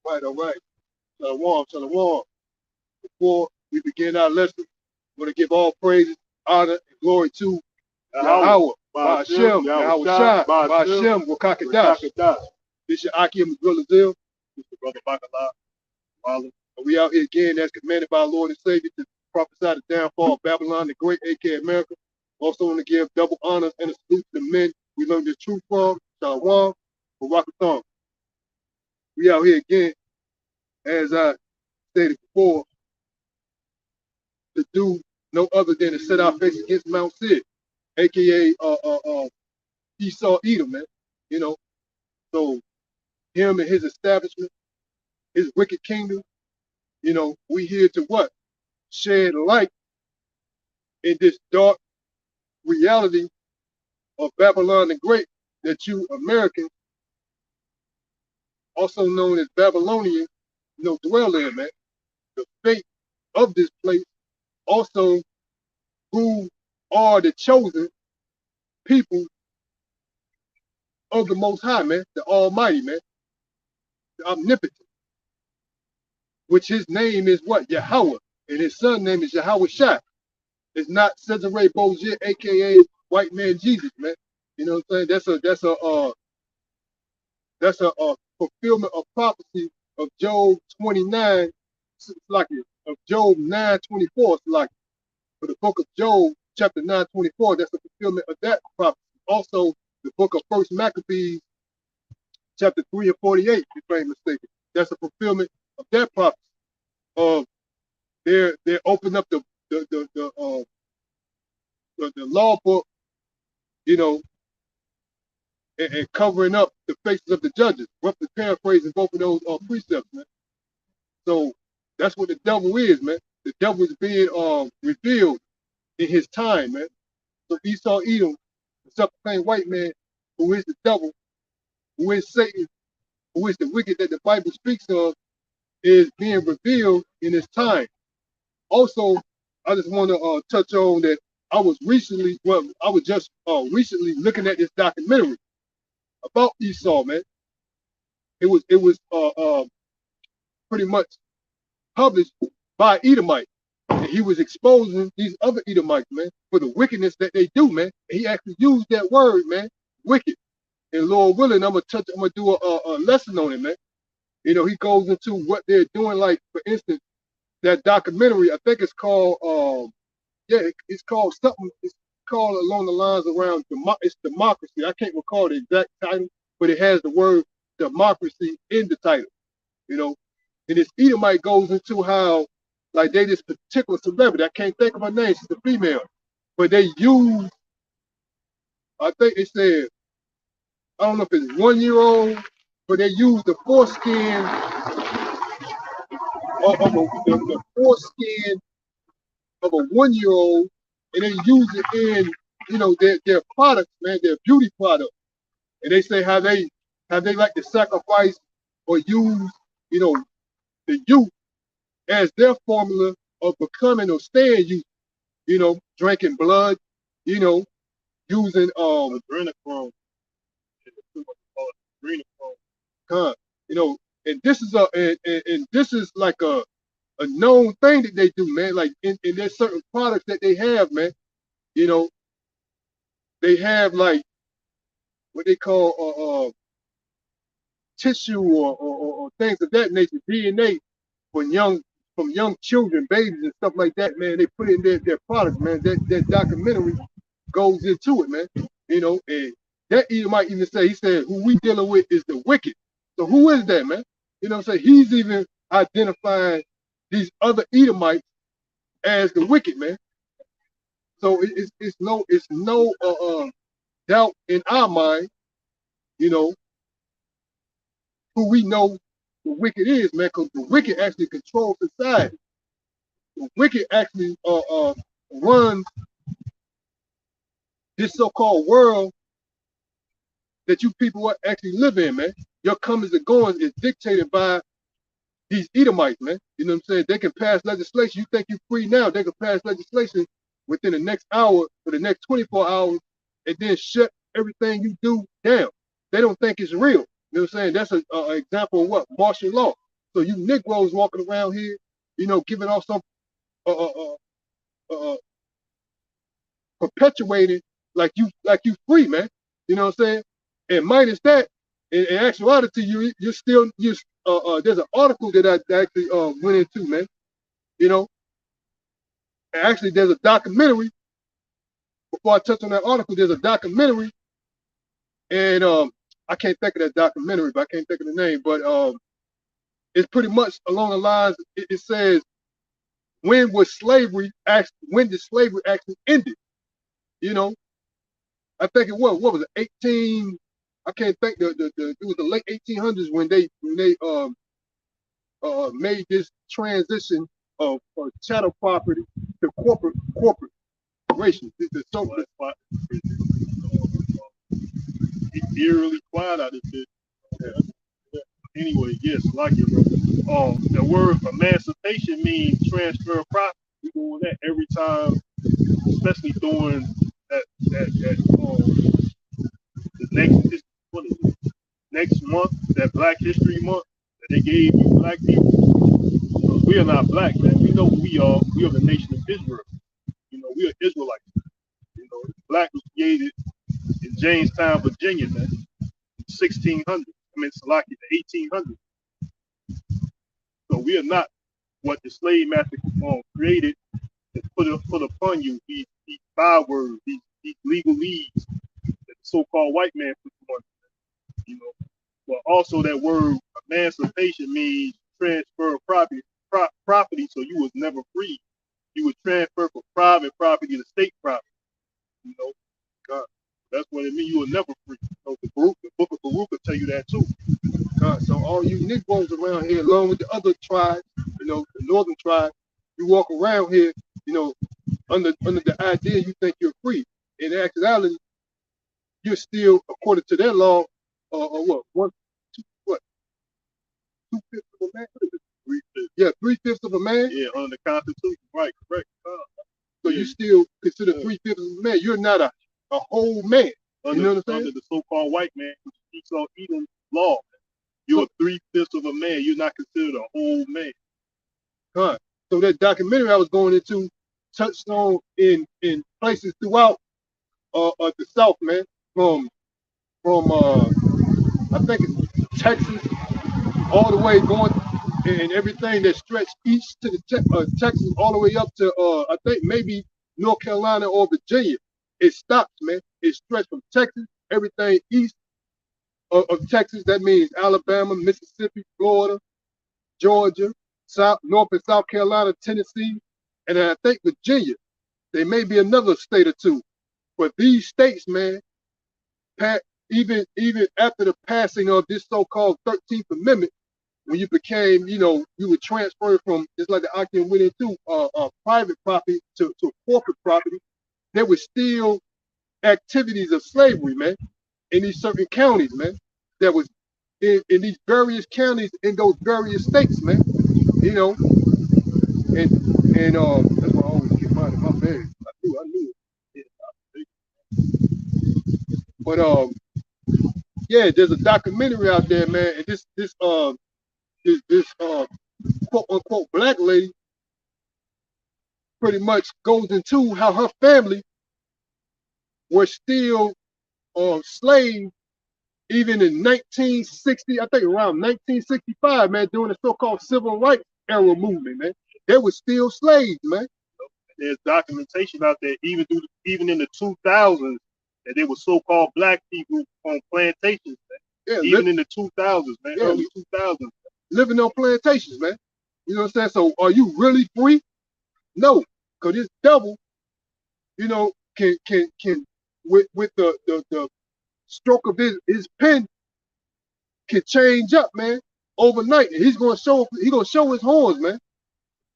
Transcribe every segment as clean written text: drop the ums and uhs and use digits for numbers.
All right. Shalom, shalom. Before we begin our lesson, we want to give all praises, honor, and glory to Yahweh, Yahweh, Ba'ashem, Ba'ashem, Yahweh Yahweh Shai, Shai, Ba'ashem, Ba'ashem, Wakakadash. Rakatash. This is Akim Abdulazil. This is Brother Bacala, And we out here again as commanded by our Lord and Savior to prophesy the downfall of Babylon the Great, aka America. Also want to give double honors and a salute to the men we learned the truth from, Shalom, Barakathon. We out here again, as I stated before, to do no other than to set our face against Mount Sid, aka Esau Edom, man. You know, so him and his establishment, his wicked kingdom, we here to what? Shed light in this dark reality of Babylon the Great that you Americans, also known as Babylonians, dwell in, man. The fate of this place, also who are the chosen people of the Most High, man, the Almighty, man, the Omnipotent, which his name is what? Yahweh, and his son name is Yahweh Shai. It's not Cesare Bozier, aka White Man Jesus, man. You know what I'm saying? That's a fulfillment of prophecy of Job 29, like of Job 9:24, like for the book of Job, chapter 9:24. That's a fulfillment of that prophecy. Also, the book of First Maccabees, chapter 3 and 48, if I ain't mistaken. That's a fulfillment of that prophecy. Of they're opening up the law book, you know, and covering up the faces of the judges, roughly paraphrasing both of those precepts, man. So that's what the devil is, man. The devil is being revealed in his time, man. So Esau Edom, the self-proclaimed white man, who is the devil, who is Satan, who is the wicked that the Bible speaks of, is being revealed in his time. Also, I just want to touch on that I was just recently looking at this documentary about Esau, man. It was pretty much published by Edomite. And he was exposing these other Edomites, man, for the wickedness that they do, man. And he actually used that word, man, wicked. And Lord willing, I'm gonna do a lesson on it, man. You know, he goes into what they're doing, like for instance, that documentary. I think it's called, it's called something. It's called along the lines around it's democracy. I can't recall the exact title, but it has the word democracy in the title. You know, and this Edomite goes into how, like, they this particular celebrity. I can't think of her name. She's a female, but they use. I think they said, I don't know if it's 1 year old, but they use the foreskin of the foreskin of a 1 year old, and they use it in, their products, man, their beauty products. And they say how they like to sacrifice or use, the youth as their formula of becoming or staying youth, drinking blood, you know, using Adrenochrome. Adrenochrome. huh, and this is and this is like a known thing that they do, man. Like in there's certain products that they have, man. You know, they have like what they call tissue or things of that nature, DNA from young children, babies and stuff like that, man. They put in their products, man. That documentary goes into it, man. And that might even say, he said, who we dealing with is the wicked. So who is that, man? So he's even identifying these other Edomites as the wicked, man. So it's no doubt in our mind, you know, who we know the wicked is, man, because the wicked actually controls society. The wicked actually runs this so-called world that you people actually live in, man. Your comings and goings is dictated by these Edomites, man. You know what I'm saying? They can pass legislation. You think you're free now, they can pass legislation within the next hour or the next 24 hours and then shut everything you do down. They don't think it's real. You know what I'm saying? That's an example of what? Martial law. So you Negroes walking around here, giving off some uh, perpetuated like you free, man. You know what I'm saying? And minus that, in actuality, you're still there's an article that I actually went into, man. You know, and actually there's a documentary. Before I touch on that article, there's a documentary, and I can't think of that documentary, but I can't think of the name. But it's pretty much along the lines. It says when did slavery actually ended? You know, I think it was what was it 18? I can't think it was the late 1800s when they made this transition of chattel property to corporation. Well, that's why it's eerily quiet out there. Yeah. Anyway, yes, like it, bro. The word emancipation means transfer of property. We doing that every time, especially during the next month, that Black History Month that they gave you black people. We are not black, man. We know who we are. We are the nation of Israel. We are Israelites. Black was created in Jamestown, Virginia, man, 1600. Salaki, the 1800s. So we are not what the slave master created and put upon you, these bywords, these legalese that the so-called white man put on. But also that word emancipation means transfer of property, so you was never free. You would transfer from private property to state property. God, that's what it means. You were never free. The book of Baruch will tell you that too. God, so all you Negroes around here, along with the other tribes, the northern tribe, you walk around here, under the idea you think you're free. In actuality, you're still, according to their law, what, 2/5 of a man? 3/5. Yeah, 3/5 of a man. Yeah, under the Constitution, right? Correct. So you still consider 3/5 of a man. You're not a whole man. You know what I'm saying? Under the so-called white man, which speaks on Edom's law, you're 3/5 of a man. You're not considered a whole man. Huh. So that documentary I was going into touched on in places throughout the South, man. From I think it's Texas all the way going and everything that stretched east to the Texas all the way up to I think maybe North Carolina or Virginia. It stops, man. It stretched from Texas, everything east of Texas. That means Alabama, Mississippi, Florida, Georgia, North and South Carolina, Tennessee, and I think Virginia. There may be another state or two, but these states, man, even after the passing of this so-called 13th Amendment, when you became, you would transfer from, just like the Akim went into private property to corporate property, there was still activities of slavery, man, in these certain counties, man, that was in these various counties in those various states, man, and that's why I always get mine in my bag. I knew it. But yeah, there's a documentary out there, man, and this quote unquote black lady pretty much goes into how her family were still slaves even in 1960, I think around 1965, man, during the so-called civil rights era movement, man. They were still slaves, man. There's documentation out there, even in the 2000s, that there were so-called black people on plantations, man. Yeah, even in the 2000s, man, yeah, early 2000s. Living on plantations, man. You know what I'm saying? So are you really free? No, because this devil, can with the stroke of his pen can change up, man, overnight. And he's gonna show his horns, man.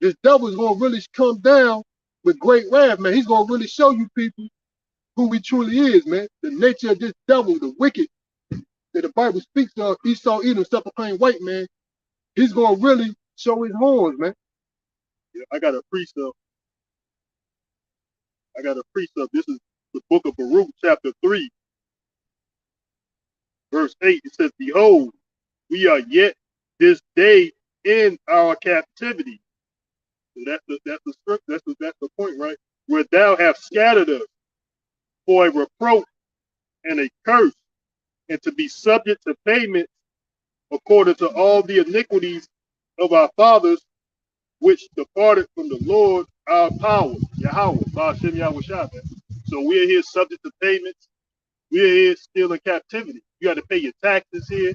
This devil is gonna really come down with great wrath, man. He's gonna really show you people who he truly is, man. The nature of this devil, the wicked that the Bible speaks of, Esau, Edom, self-proclaimed white man. He's gonna really show his horns, man. Yeah, I got a precept. This is the book of Baruch, chapter 3, verse 8. It says, "Behold, we are yet this day in our captivity. So that's the point, right? Where thou hast scattered us for a reproach and a curse, and to be subject to payment according to all the iniquities of our fathers, which departed from the Lord our power, Yahweh, Ba'ashem Yahweh. So we're here subject to payments. We're here still in captivity. You got to pay your taxes here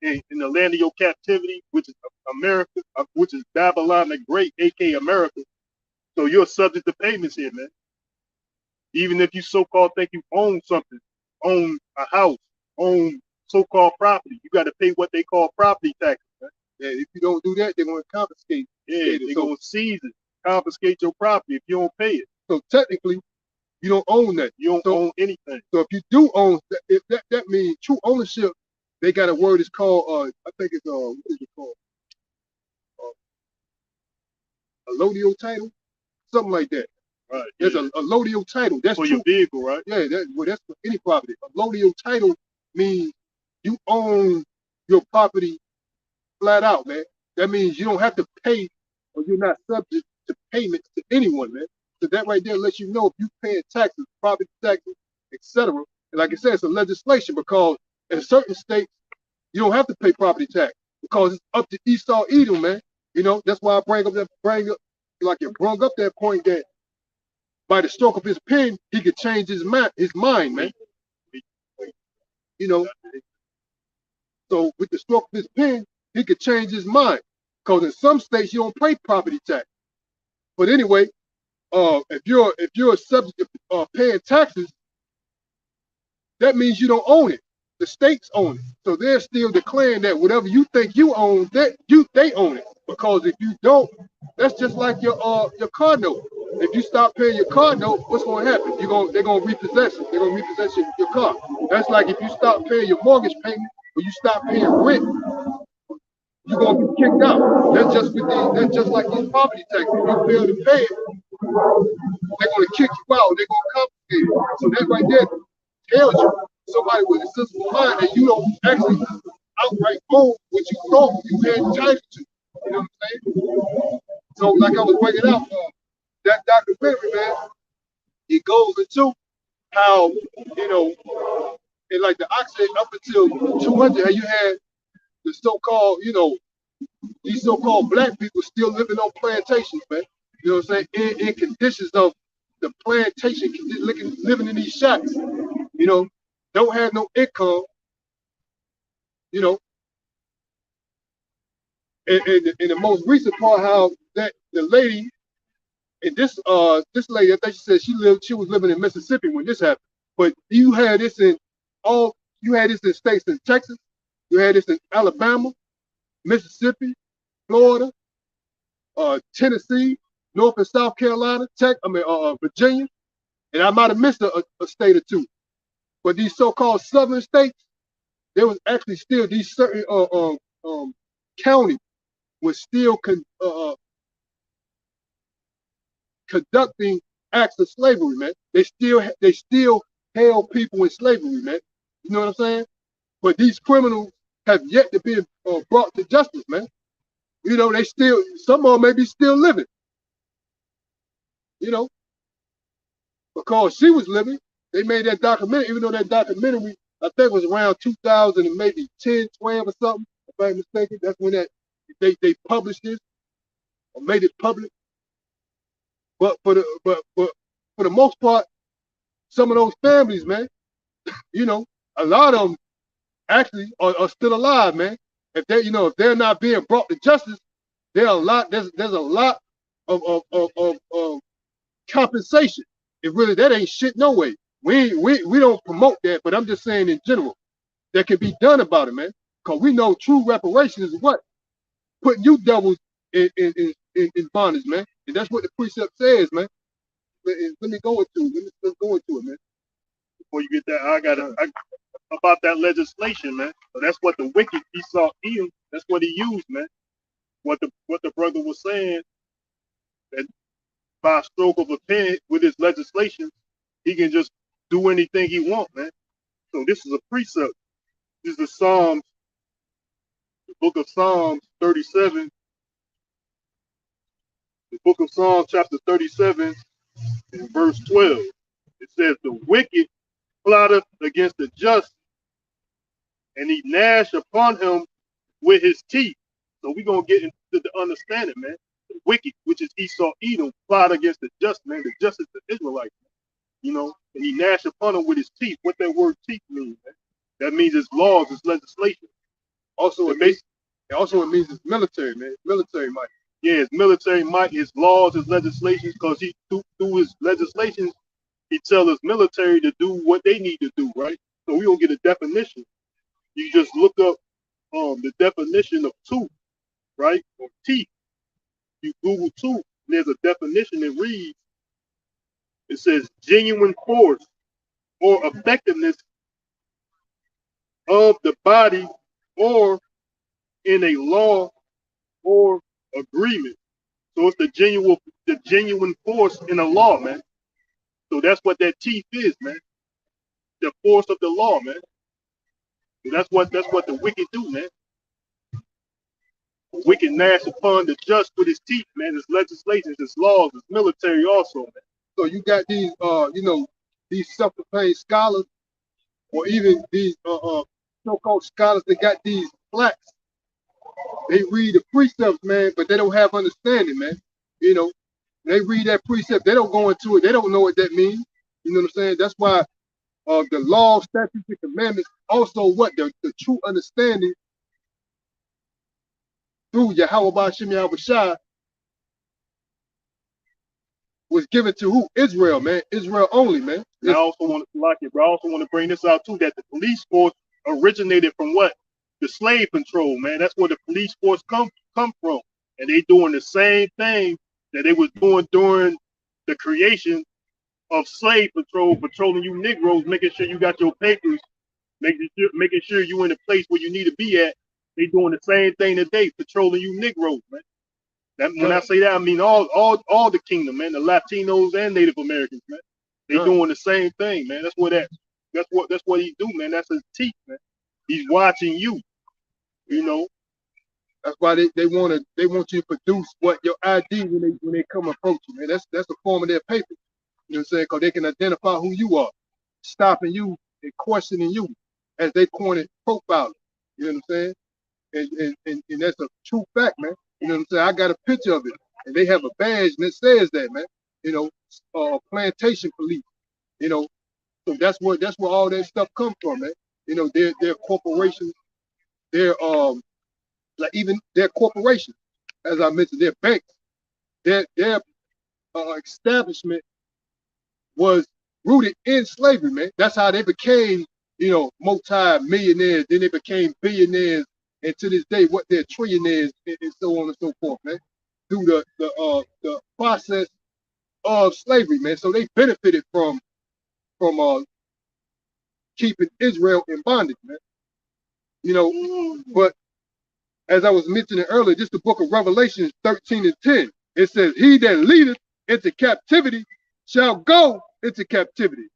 in the land of your captivity, which is America, which is Babylon the Great, aka America. So you're subject to payments here, man. Even if you so-called think you own something, own a house, own so-called property, you got to pay what they call property taxes. Man. Yeah, if you don't do that, they're going to confiscate. Yeah, they're going to seize it, confiscate your property if you don't pay it. So technically, you don't own that. You don't own anything. So if you do own, that means true ownership. They got a word. It's called. I think it's what is it called? Allodial title, something like that. Right. There's a allodial title. That's for true. Your vehicle, right? Yeah. That's for any property. Allodial title means you own your property flat out, man. That means you don't have to pay, or you're not subject to payments to anyone, man. So that right there lets you know if you paying taxes, property taxes, etc. And like I said, it's a legislation because in certain states you don't have to pay property tax because it's up to Esau Edom, man. You know, that's why I bring up like you brought up that point that by the stroke of his pen, he could change his mind, man. You know, so with the stroke of his pen, he could change his mind. Because in some states you don't pay property tax. But anyway, if you're subject to paying taxes, that means you don't own it. The states own it. So they're still declaring that whatever you think you own, they own it. Because if you don't, that's just like your car note. If you stop paying your car note, what's going to happen? They're gonna repossess it. They're gonna repossess your car. That's like if you stop paying your mortgage payment or you stop paying rent, you're gonna be kicked out. That's just like these property taxes. If you fail to pay it, they're gonna kick you out. They're gonna confiscate it. So that right there tells you somebody with a sensible mind that you don't actually outright own what you thought you had title to. You know what I'm saying? So like I was bringing out, that documentary, man, it goes into how, you know, and like the oxide up until 200, how you had the so-called, you know, these so-called black people still living on plantations, man. You know what I'm saying? In conditions of the plantation, living in these shacks, you know, don't have no income, you know. And the most recent part, how that the lady, and this lady, I think she said she was living in Mississippi when this happened. But you had this in states in Texas, you had this in Alabama, Mississippi, Florida, Tennessee, North and South Carolina, Virginia, and I might have missed a state or two. But these so-called southern states, there was actually still these certain counties was still conducting acts of slavery, man. They still held people in slavery, man. You know what I'm saying? But these criminals have yet to be brought to justice, man. You know, some of them may be still living. You know, because she was living, they made that documentary, even though that documentary, I think was around 2000 and maybe 10, 12 or something, if I'm mistaken. That's when they published this or made it public. But for the most part, some of those families, man, you know, a lot of them actually are still alive, man. If they're not being brought to justice, there's a lot of compensation. That ain't shit no way. We don't promote that, but I'm just saying in general, that can be done about it, man. Because we know true reparations is what? Putting you devils in bondage, man. And that's what the precept says, man. Let me go into it. Let's go into it, man. Before you get that, about that legislation, man. So that's what the wicked Esau Edom, that's what he used, man. What the brother was saying, that by a stroke of a pen with his legislation, he can just do anything he wants, man. So this is a precept. This is the book of Psalms, 37, the book of Psalms, chapter 37, and verse 12. It says, the wicked plotteth against the just, and he gnash upon him with his teeth. So we're going to get into the understanding, man. The wicked, which is Esau, Edom, plot against the just, man. The just is the Israelites, you know, and he gnash upon him with his teeth. What that word teeth means, man? That means it's laws, it's legislation. Also, it means it's military, man. Military might. Yeah, it's military might, his laws, his legislations, because he through his legislations, he tells us military to do what they need to do, right? So we don't get a definition. You just look up the definition of tooth, right? Or teeth. You Google tooth, and there's a definition that reads, it says genuine force or effectiveness of the body or in a law or agreement. So it's the genuine force in a law, man. So that's what that teeth is, man. The force of the law, man. So that's what the wicked do, man. The wicked gnash upon the just with his teeth, man. His legislations, his laws, his military also, man. So you got these these self-proclaimed scholars, or even these so-called scholars that got these plaques. They read the precepts, man, but they don't have understanding, man. You know, they read that precept, they don't go into it, they don't know what that means. You know what I'm saying? That's why the law, statutes, and commandments, also what the true understanding through Yahweh Ba'Shem Yahweh Shai was given to who? Israel, man. Israel only, man. I also want to bring this out too, that the police force originated from what? The slave control, man. That's where the police force come from. And they doing the same thing that they was doing during the creation of slave control, patrolling you Negroes, making sure you got your papers, making sure you in the place where you need to be at. They doing the same thing today, patrolling you Negroes, man. When I say that, I mean all the kingdom, man, the Latinos and Native Americans, man. They doing the same thing, man. That's what he do, man. That's his teeth, man. He's watching you, you know. That's why they want you to produce what your ID when they come approach you, man. That's the form of their paper. You know what I'm saying? Because they can identify who you are, stopping you and questioning you as they corner profiling. You know what I'm saying? And that's a true fact, man. You know what I'm saying? I got a picture of it, and they have a badge and it says that, man. You know, plantation police. You know, so that's where all that stuff comes from, man. You know, their corporations, their like even their corporations, as I mentioned, their banks, their establishment was rooted in slavery, man. That's how they became, you know, multi-millionaires. Then they became billionaires, and to this day, what they're trillionaires and so on and so forth, man. Through the process of slavery, man. So they benefited from keeping Israel in bondage, man. You know, but as I was mentioning earlier, just the book of Revelation 13 and 10, it says, he that leadeth into captivity shall go into captivity.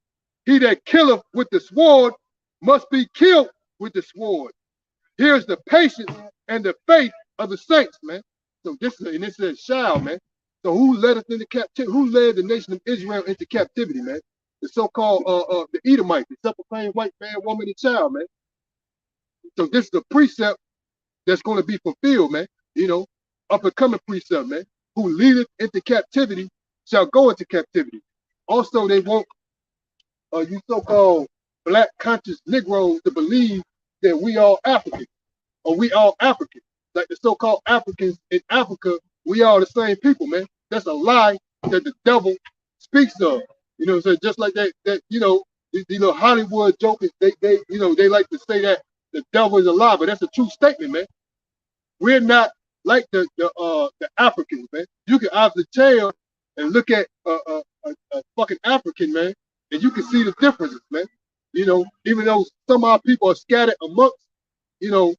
He that killeth with the sword must be killed with the sword. Here's the patience and the faith of the saints, man. So this is, and it says shall, man. So who led us into captivity? Who led the nation of Israel into captivity, man? The so-called the Edomites, the self-proclaimed white man, woman, and child, man. So this is a precept that's going to be fulfilled, man. You know, up and coming precept, man. Who leadeth into captivity shall go into captivity. Also, they want you so-called black conscious Negroes to believe that we all Africans, or we all Africans. Like the so-called Africans in Africa, we are the same people, man. That's a lie that the devil speaks of. You know what I'm saying? Just like that you know, these little Hollywood jokers, they you know, they like to say that the devil is a lie, but that's a true statement, man. We're not like the Africans, man. You can obviously tell and look at a fucking African, man, and you can see the differences, man. You know, even though some of our people are scattered amongst, you know,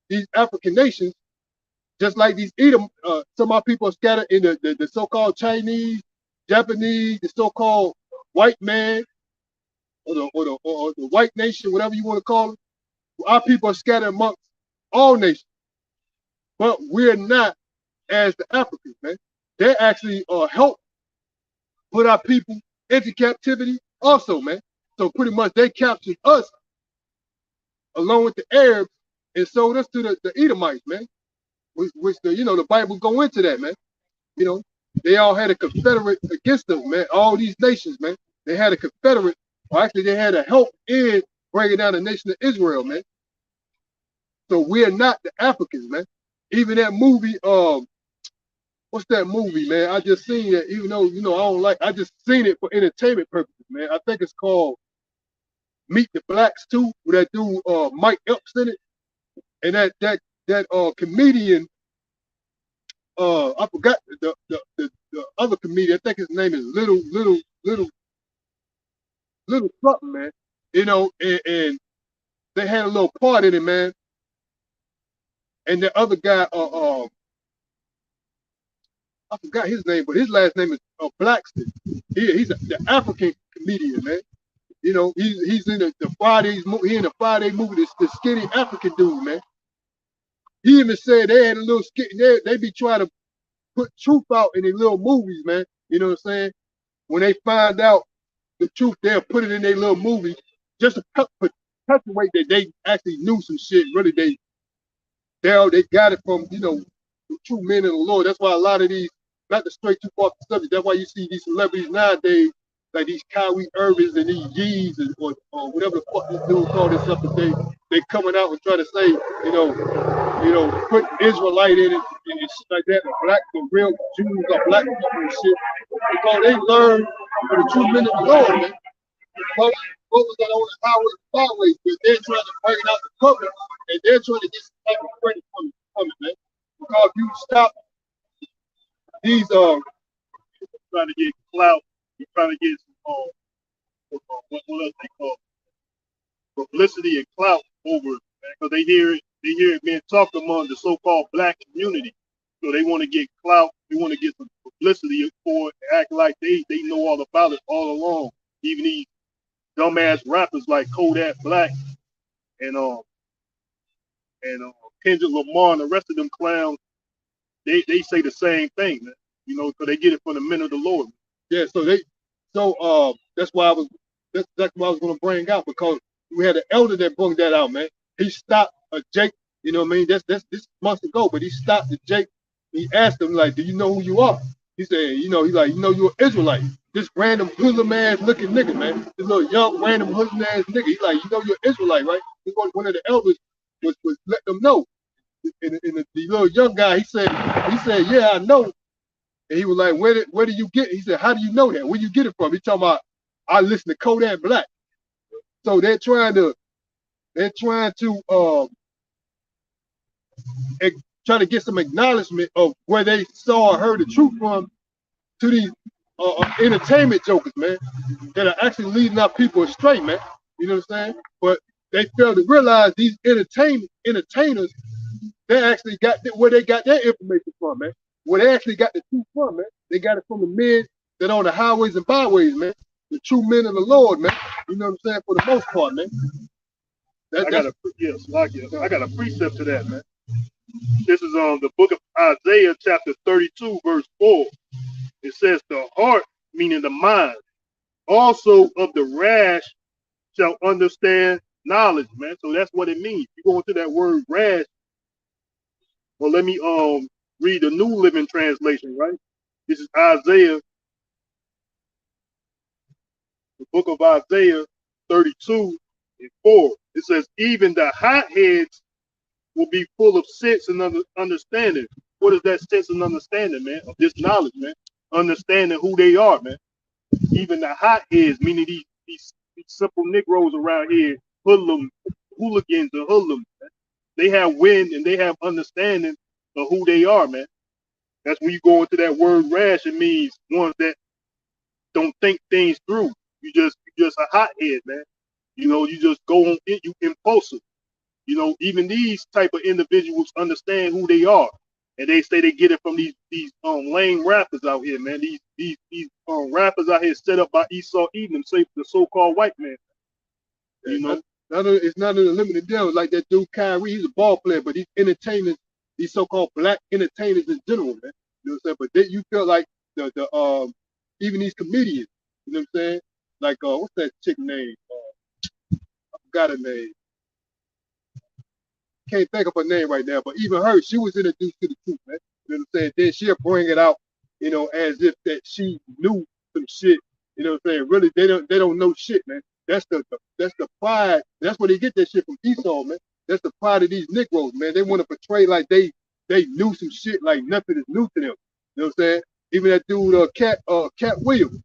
these African nations, just like these Edom, some of our people are scattered in the so-called Chinese, Japanese, the so-called white man, or the white nation, whatever you want to call it. Our people are scattered amongst all nations. but we're not as the Africans, man. They actually help put our people into captivity also, man. So pretty much they captured us along with the Arabs and sold us to the Edomites, man. Which the the Bible go into that, man. You know, they all had a confederate against them, man. All these nations, man. They had a confederate, or actually they had a help in bringing down the nation of Israel, man. So we're not the Africans, man. Even that movie, what's that movie, man? I just seen it, even though I don't like. I just seen it for entertainment purposes, man. I think it's called Meet the Blacks too, with that dude Mike Epps in it, and that comedian. I forgot the other comedian. I think his name is Little something, man. And they had a little part in it, man. And the other guy, I forgot his name, but his last name is Blackston. He's the African comedian, man. He's in the Fridays. He in the Friday movie. The skinny African dude, man. He even said they had a little skit. They be trying to put truth out in their little movies, man. You know what I'm saying? When they find out the truth, they'll put it in their little movie just to perpetuate that they actually knew some shit. Really, they got it from the true men of the Lord. That's why a lot of these, not to stray too far from the subject, that's why you see these celebrities nowadays, like these Kyrie Irvings and these Yeezys or whatever the fuck these dudes call themselves, they coming out and try to say, put Israelite in it and shit like that, and black, the real Jews or black people and shit, because they learn from the true men of the Lord, man. What was that on the highway and byways? But they're trying to bring it out the covenant, and they're trying to get some type of credit from it, man. Because if you stop these trying to get clout, you're trying to get some what else they call publicity and clout over it, man, because they hear it being talked among the so-called black community. So they want to get clout, they want to get some publicity for it, act like they know all about it all along. Even these dumbass rappers like Kodak Black and Kendrick Lamar and the rest of them clowns, they say the same thing, man. Because they get it from the men of the Lord. Yeah, so that's why I was going to bring out, because we had an elder that brought that out, man. He stopped Jake, you know what I mean? That's this months ago, but he stopped the Jake. He asked him, like, do you know who you are? He said, he's like, you're an Israelite. This random hoodlum ass looking nigga, man. This little young random hoodlum ass nigga. He's like, you're an Israelite, right? One of the elders was let them know. And the little young guy, he said, yeah, I know. And he was like, where do you get it? He said, how do you know that? Where you get it from? He talking about, I listen to Kodak Black. So they're trying to try to get some acknowledgement of where they saw or heard the truth from to these entertainment jokers, man, that are actually leading our people astray, man. You know what I'm saying? But they fail to realize these entertainers, they actually got where they got their information from, man. Where they actually got the truth from, man. They got it from the men that are on the highways and byways, man. The true men of the Lord, man. You know what I'm saying? For the most part, man. I got a precept to that, man. This is on the book of Isaiah, chapter 32, verse 4. It says, the heart, meaning the mind, also of the rash shall understand knowledge, man. So that's what it means. You go into that word rash. Well, let me read the New Living Translation, right? This is Isaiah, the book of Isaiah 32 and 4. It says, even the hotheads will be full of sense and understanding. What is that sense and understanding, man? Of this knowledge, man. Understanding who they are, man. Even the hotheads, meaning these simple Negroes around here, hooligans and hoodlums, man. They have wind and they have understanding of who they are, man. That's when you go into that word rash. It means ones that don't think things through. You just a hothead, man. You just go on it, you impulsive. Even these type of individuals understand who they are. And they say they get it from these lame rappers out here, man. These rappers out here set up by Esau Edom, the so-called white man. It's not a limited deal. Like that dude Kyrie, he's a ball player, but these entertainers these so-called black entertainers in general, man. You know what I'm saying? But then you feel like the even these comedians, you know what I'm saying? Like what's that chick name? I forgot her name. Can't think of her name right now, but even her, she was introduced to the truth, man. You know what I'm saying? Then she'll bring it out, you know, as if that she knew some shit. You know what I'm saying? Really, they don't know shit, man. That's the pride. That's where they get that shit from Esau, man. That's the pride of these Negroes, man. They want to portray like they knew some shit, like nothing is new to them. You know what I'm saying? Even that dude, Cat Williams.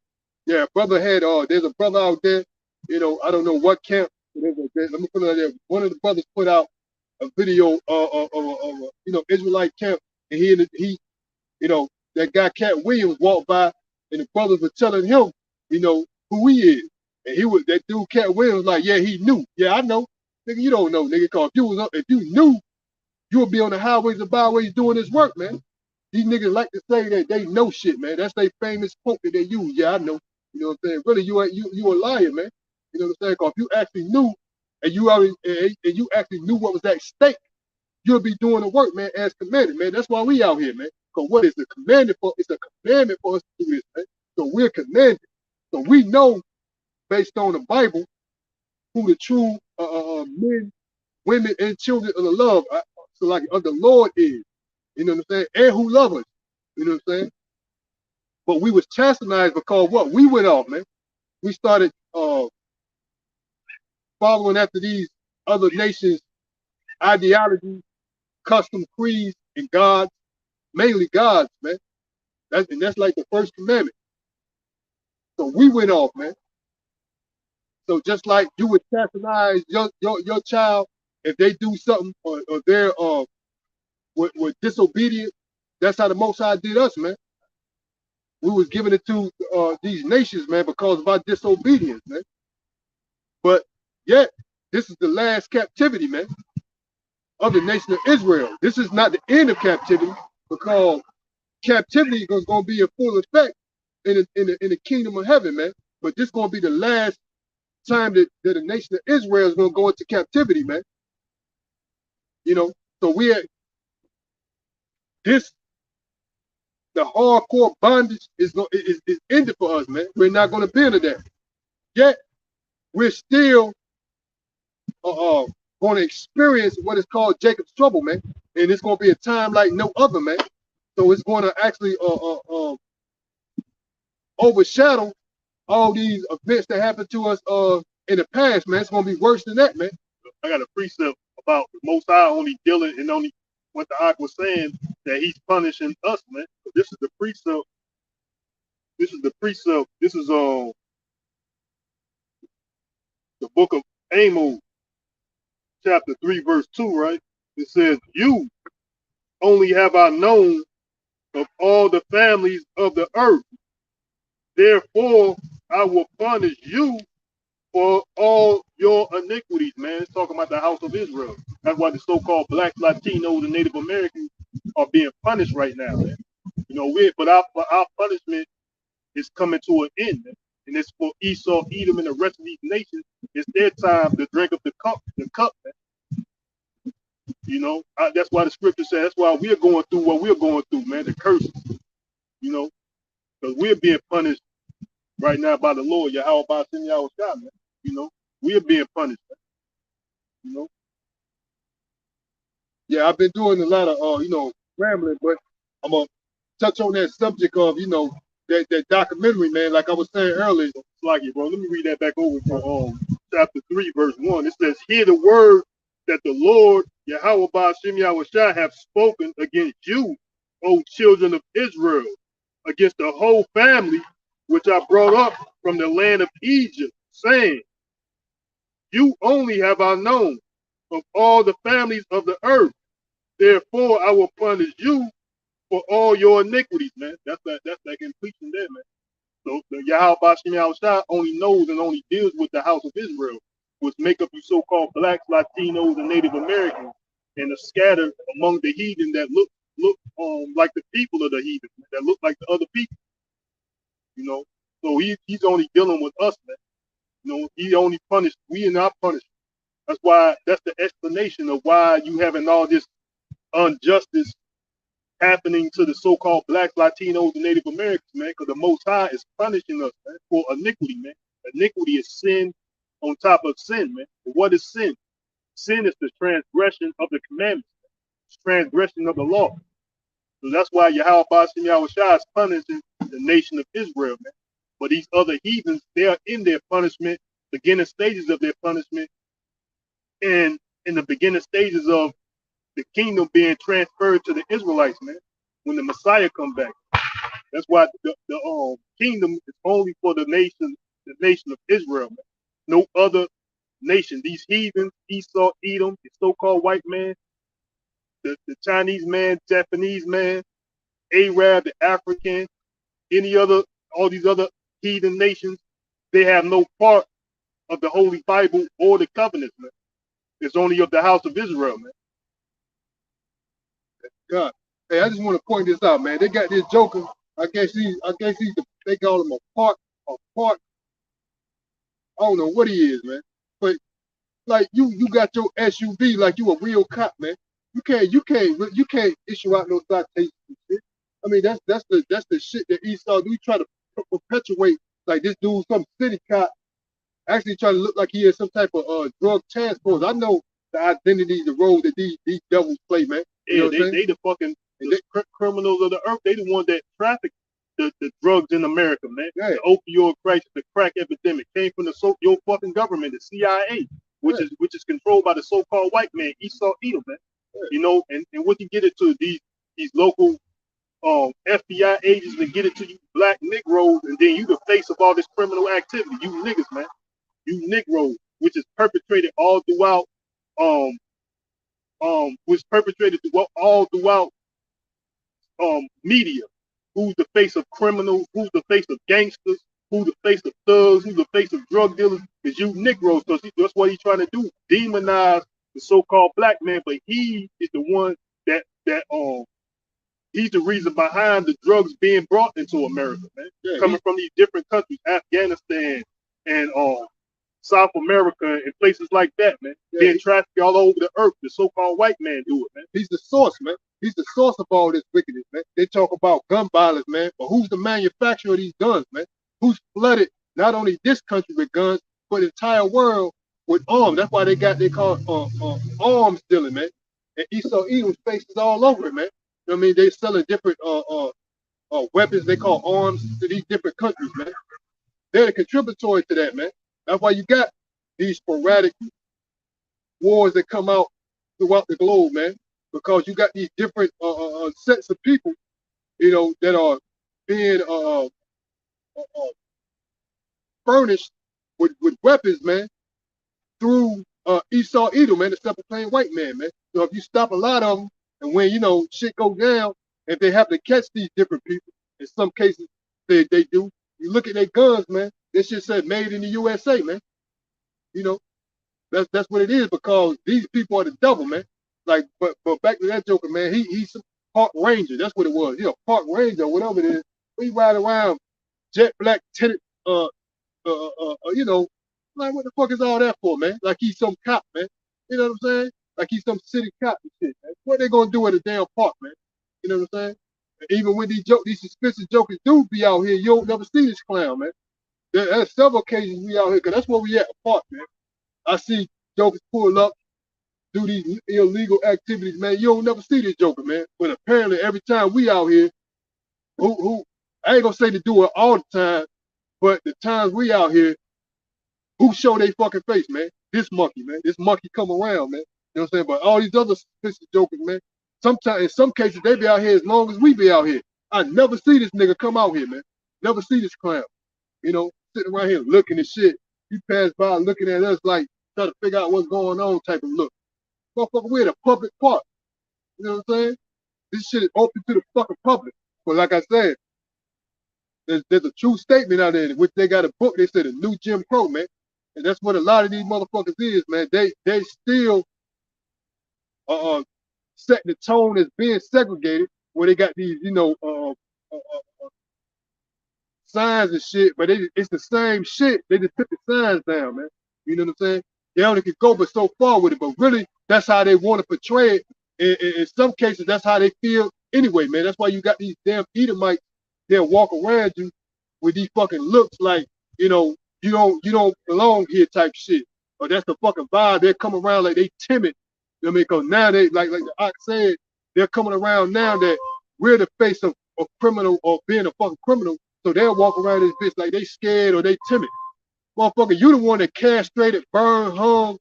Yeah, brother had there's a brother out there, you know, I don't know what camp. Let me put it out there. One of the brothers put out a video of you know, Israelite camp, and he you know, that guy Cat Williams walked by, and the brothers were telling him, you know, who he is, and that dude Cat Williams like, yeah, he knew. Yeah, I know, nigga, you don't know, nigga, cause if you knew, you would be on the highways and byways doing this work, man. These niggas like to say that they know shit, man. That's their famous quote that they use. Yeah, I know. You know what I'm saying? Really, you a liar, man. You know what I'm saying? Cause if you actually knew, and you actually knew what was at stake, you'll be doing the work, man, as commanded, man. That's why we out here, man. Because what is the commandment for? It's a commandment for us to do this, man. So we're commanded. So we know, based on the Bible, who the true men, women, and children of the love, so like of the Lord is. You know what I'm saying? And who love us. You know what I'm saying? But we was chastised because what? We went off, man. We started following after these other nations' ideologies, custom creeds, and gods, mainly gods, man. That's like the first commandment. So we went off, man. So just like you would chastise your child if they do something or they're with disobedient, that's how the Most High did us, man. We was giving it to these nations, man, because of our disobedience, man. But yet, this is the last captivity, man, of the nation of Israel. This is not the end of captivity, because captivity is going to be in full effect in the kingdom of heaven, man. But this is going to be the last time that the nation of Israel is going to go into captivity, man. You know, so we at this, the hardcore bondage is ended for us, man. We're not going to be into that. Yet we're still going to experience what is called Jacob's trouble, man. And it's going to be a time like no other, man. So it's going to actually overshadow all these events that happened to us in the past, man. It's going to be worse than that, man. I got a precept about the Most High only dealing and only what the Ark was saying, that he's punishing us, man. This is the precept. This is the precept. This is the book of Amos, chapter 3, verse 2, right? It says, "You only have I known of all the families of the earth. Therefore, I will punish you for all your iniquities," man. It's talking about the house of Israel. That's why the so-called blacks, Latinos, and Native Americans are being punished right now, man. You know, but our punishment is coming to an end, man. And it's for Esau, Edom, and the rest of these nations. It's their time to drink of the cup, man. You know, that's why the scripture says, that's why we're going through what we're going through, man, the curses. You know, because we're being punished right now by the Lord, Yahweh Ba'ashem Yahweh Shah, man. You know, we're being punished, man. You know. Yeah, I've been doing a lot of you know, rambling, but I'm gonna touch on that subject of, you know, that documentary, man. Like I was saying earlier, Like it, bro. Let me read that back over from chapter 3, verse 1. It says, "Hear the word that the Lord, Yahweh Ba'ashem Yahweh Shah, have spoken against you, O children of Israel, against the whole family which I brought up from the land of Egypt, saying, you only have I known of all the families of the earth. Therefore, I will punish you for all your iniquities," man. That's that completion there, man. So the Yahweh Ba'ashem Yahweh Shah only knows and only deals with the house of Israel, which make up you so-called blacks, Latinos, and Native Americans, and are scattered among the heathen that look like the people of the heathen, that look like the other people. You know, so he's only dealing with us, man. You know, he only punished. We are not punished. That's the explanation of why you having all this injustice happening to the so-called blacks, Latinos, and Native Americans, man, because the Most High is punishing us, man, for iniquity, man. Iniquity is sin on top of sin, man. But what is sin? Sin is the transgression of the commandments, transgression of the law. So that's why Yahweh Bashim Yahushua is punishing the nation of Israel, man. But these other heathens, they are in their punishment, beginning stages of their punishment, and in the beginning stages of the kingdom being transferred to the Israelites, man, when the Messiah come back. That's why the kingdom is only for the nation of Israel, man. No other nation. These heathens, Esau, Edom, the so-called white man, the Chinese man, Japanese man, Arab, the African, all these other heathen nations, they have no part of the Holy Bible or the covenants, man. It's only of the house of Israel, man. God. Hey, I just want to point this out, man. They got this joker. I guess they call him a part. I don't know what he is, man. But like you got your SUV like you a real cop, man. You can't issue out no citations and shit. I mean that's the shit that Esau do. He try to perpetuate like this dude, some city cop, actually trying to look like he is some type of drug task force. I know the identity, the role that these devils play, man. You know they the fucking criminals of the earth. They the ones that traffic the drugs in America, man. Yeah. The opioid crisis, the crack epidemic came from your fucking government, the CIA, which is controlled by the so-called white man, Esau Edom, man. Yeah. You know, and what you get it to these local FBI agents and get it to you black Negroes, and then you the face of all this criminal activity. You niggas, man. You Negroes, which is perpetrated all throughout media. Who's the face of criminals? Who's the face of gangsters? Who's the face of thugs? Who's the face of drug dealers? Is you Negroes, because that's what he's trying to do, demonize the so-called black man. But he is the one that he's the reason behind the drugs being brought into America, man. Yeah, coming from these different countries, Afghanistan and South America and places like that, man. Yeah, being trafficked all over the earth. The so-called white man do it, man. He's the source, man. He's the source of all this wickedness, man. They talk about gun violence, man, but who's the manufacturer of these guns, man? Who's flooded not only this country with guns, but the entire world with arms? That's why they call arms dealing, man. And Esau Edom's faces all over it, man. You know what I mean? They selling different weapons they call arms to these different countries, man. They're the contributory to that, man. That's why you got these sporadic wars that come out throughout the globe, man. Because you got these different sets of people, you know, that are being furnished with weapons, man, through Esau Edom, man, instead of plain white man, man. So if you stop a lot of them, and when, you know, shit goes down, if they have to catch these different people, in some cases they do, you look at their guns, man, this shit said made in the USA, man. You know, that's what it is, because these people are the devil, man. Like, but back to that joker, man, he's a park ranger. That's what it was. He's a park ranger, whatever it is. We ride around jet black tinted, you know, like what the fuck is all that for, man? Like he's some cop, man. You know what I'm saying? Like he's some city cop and shit, man. What they gonna do at a damn park, man? You know what I'm saying? And even when these suspicious jokers do be out here, you don't never see this clown, man. There's several occasions we out here, because that's where we at a park, man. I see jokers pull up, do these illegal activities, man. You don't never see this joker, man. But apparently every time we out here, who I ain't gonna say to do it all the time, but the times we out here, who show they fucking face, man? This monkey, man. This monkey come around, man. You know what I'm saying? But all these other suspicious jokers, man, sometimes in some cases they be out here as long as we be out here. I never see this nigga come out here, man. Never see this clown. You know, sitting around here looking at shit. You pass by looking at us like trying to figure out what's going on type of look. Motherfucker, we're at a public park. You know what I'm saying? This shit is open to the fucking public. But like I said, there's a true statement out there in which they got a book. They said a new Jim Crow, man. And that's what a lot of these motherfuckers is, man. They still setting the tone as being segregated, where they got these, you know, signs and shit, but it's the same shit. They just took the signs down, man. You know what I'm saying? They only could go but so far with it, but really, that's how they want to portray it In some cases, that's how they feel anyway, man. That's why you got these damn Edomites that walk around you with these fucking looks like, you don't belong here type shit. Or that's the fucking vibe. They come around like they timid. You know what I mean? Because now they, like the Ox said, they're coming around now that we're the face of criminal or being a fucking criminal. So they'll walk around this bitch like they scared or they timid. Motherfucker, you the one that castrated, burned, hung,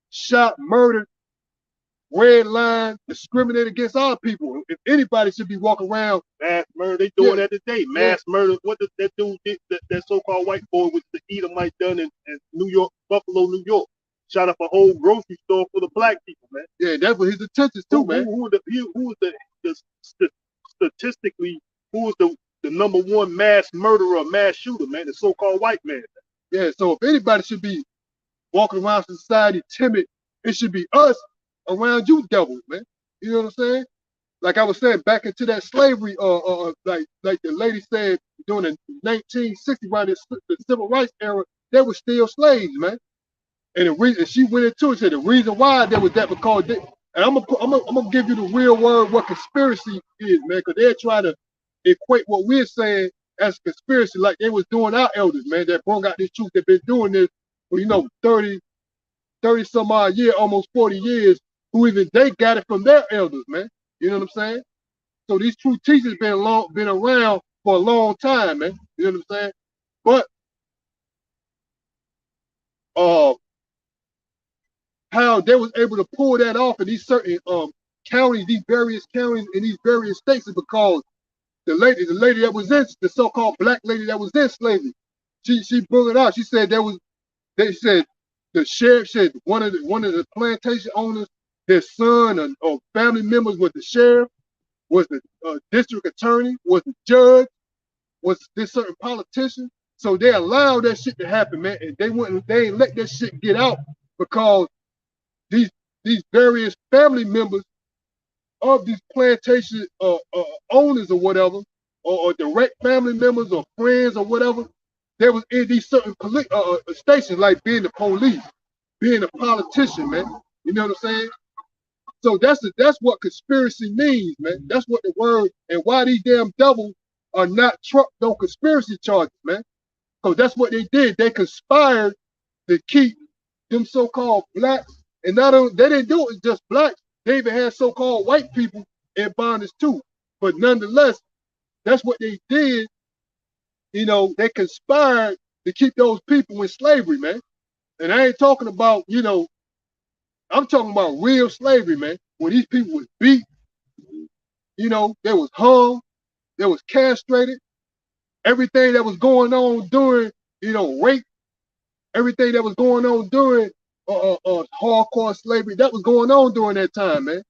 shot, murdered, red line, discriminate against all people. If anybody should be walking around, mass murder, they doing that today. Mass murder. What did that dude did? That so-called white boy with the Edomite done in New York, Buffalo, New York, shot up a whole grocery store for the black people, man. Yeah, that's what his intentions too, man. Who was statistically who was the number one mass murderer, mass shooter, man? The so-called white man. Yeah, so if anybody should be walking around society timid, it should be us around you devils, man. You know what I'm saying? Like I was saying, back into that slavery, like the lady said during the 1960s, around the civil rights era, they were still slaves, man. And the reason she went into it, said the reason why there was that because and I'm gonna give you the real word what conspiracy is, man, because they're trying to equate what we're saying as conspiracy, like they was doing our elders, man, that brought out this truth. They've been doing this for 30 some odd years, almost 40 years, who even they got it from their elders, man. You know what I'm saying? So these true teachers been around for a long time, man. You know what I'm saying? But how they was able to pull that off in these certain counties, these various counties in these various states is because the lady that was in the so-called black lady that was in slavery, she brought it out. She said they said the sheriff said one of the plantation owners, his son or family members was the sheriff, was the district attorney, was the judge, was this certain politician. So they allowed that shit to happen, man, and they ain't let that shit get out because these various family members of these plantation owners or whatever, or direct family members or friends or whatever, they was in these certain stations, like being the police, being a politician, man. You know what I'm saying? So that's what conspiracy means, man. That's what the word, and why these damn devils are not trucked on conspiracy charges, man. Because that's what they did. They conspired to keep them so-called blacks, and not only they didn't do it just blacks. They even had so-called white people in bondage too. But nonetheless, that's what they did. They conspired to keep those people in slavery, man. And I ain't talking about, I'm talking about real slavery, man. When these people was beat, they was hung, they was castrated. Everything that was going on during, rape, everything that was going on during hardcore slavery, that was going on during that time, man.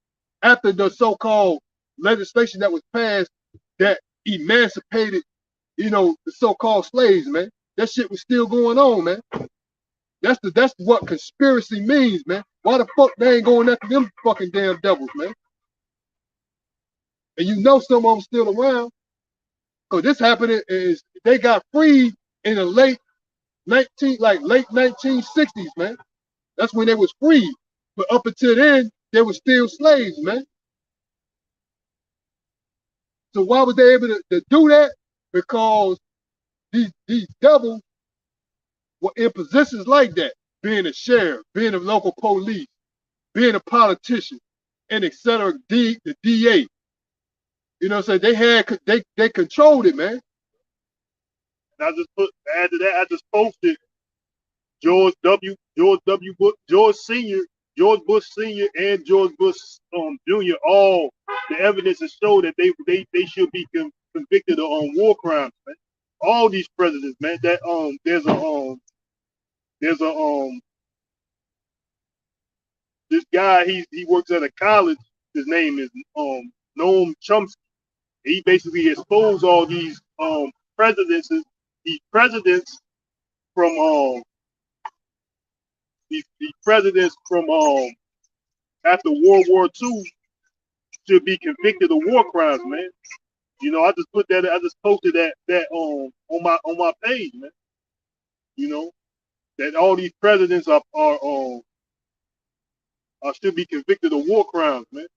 After the so-called legislation that was passed that emancipated, the so-called slaves, man. That shit was still going on, man. That's what conspiracy means, man. Why the fuck they ain't going after them fucking damn devils, man? And some of them still around. Cause this happened is they got freed in the late 1960s, man. That's when they was free. But up until then, they were still slaves, man. So why was they able to do that? Because these devils were in positions like that, being a sheriff, being a local police, being a politician, and etc. The DA. You know what I'm saying? They controlled it, man. And I just add to that, I just posted George Bush Sr., and George Bush Jr. All the evidence to show that they should be convicted of war crimes, man. All these presidents, man. That there's a this guy, he works at a college. His name is Noam Chomsky. He basically exposed all these presidents from these presidents from after World War II should be convicted of war crimes, man. I just posted that on my page, man. That all these presidents are should be convicted of war crimes, man.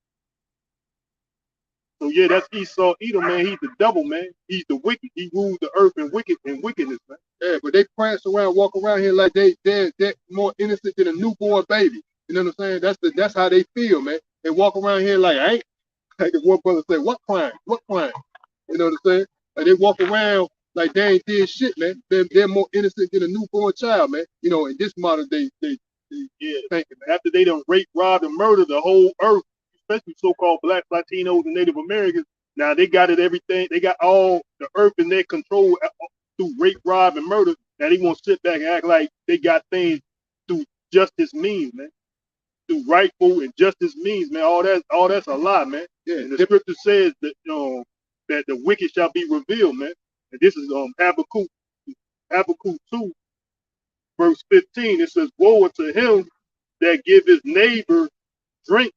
So yeah, that's Esau Edom, man. He's the devil, man. He's the wicked. He rules the earth in wickedness, man. Yeah, but they prance around, walk around here like they're more innocent than a newborn baby. You know what I'm saying? That's how they feel, man. They walk around here like, I ain't, like the one brother said, what crime? What crime? You know what I'm saying? Like they walk around like they ain't did shit, man. They're more innocent than a newborn child, man. You know, in this modern day, they yeah, thinking, man. After they done rape, robbed, and murdered the whole earth, especially so-called blacks, Latinos, and Native Americans. Now they got it everything. They got all the earth in their control through rape, rob, and murder. Now they want to sit back and act like they got things through justice means, man. Through rightful and justice means, man. All that's a lie, man. Yeah, and the scripture says that that the wicked shall be revealed, man. And this is Habakkuk 2, verse 15. It says, "Woe unto him that give his neighbor drink."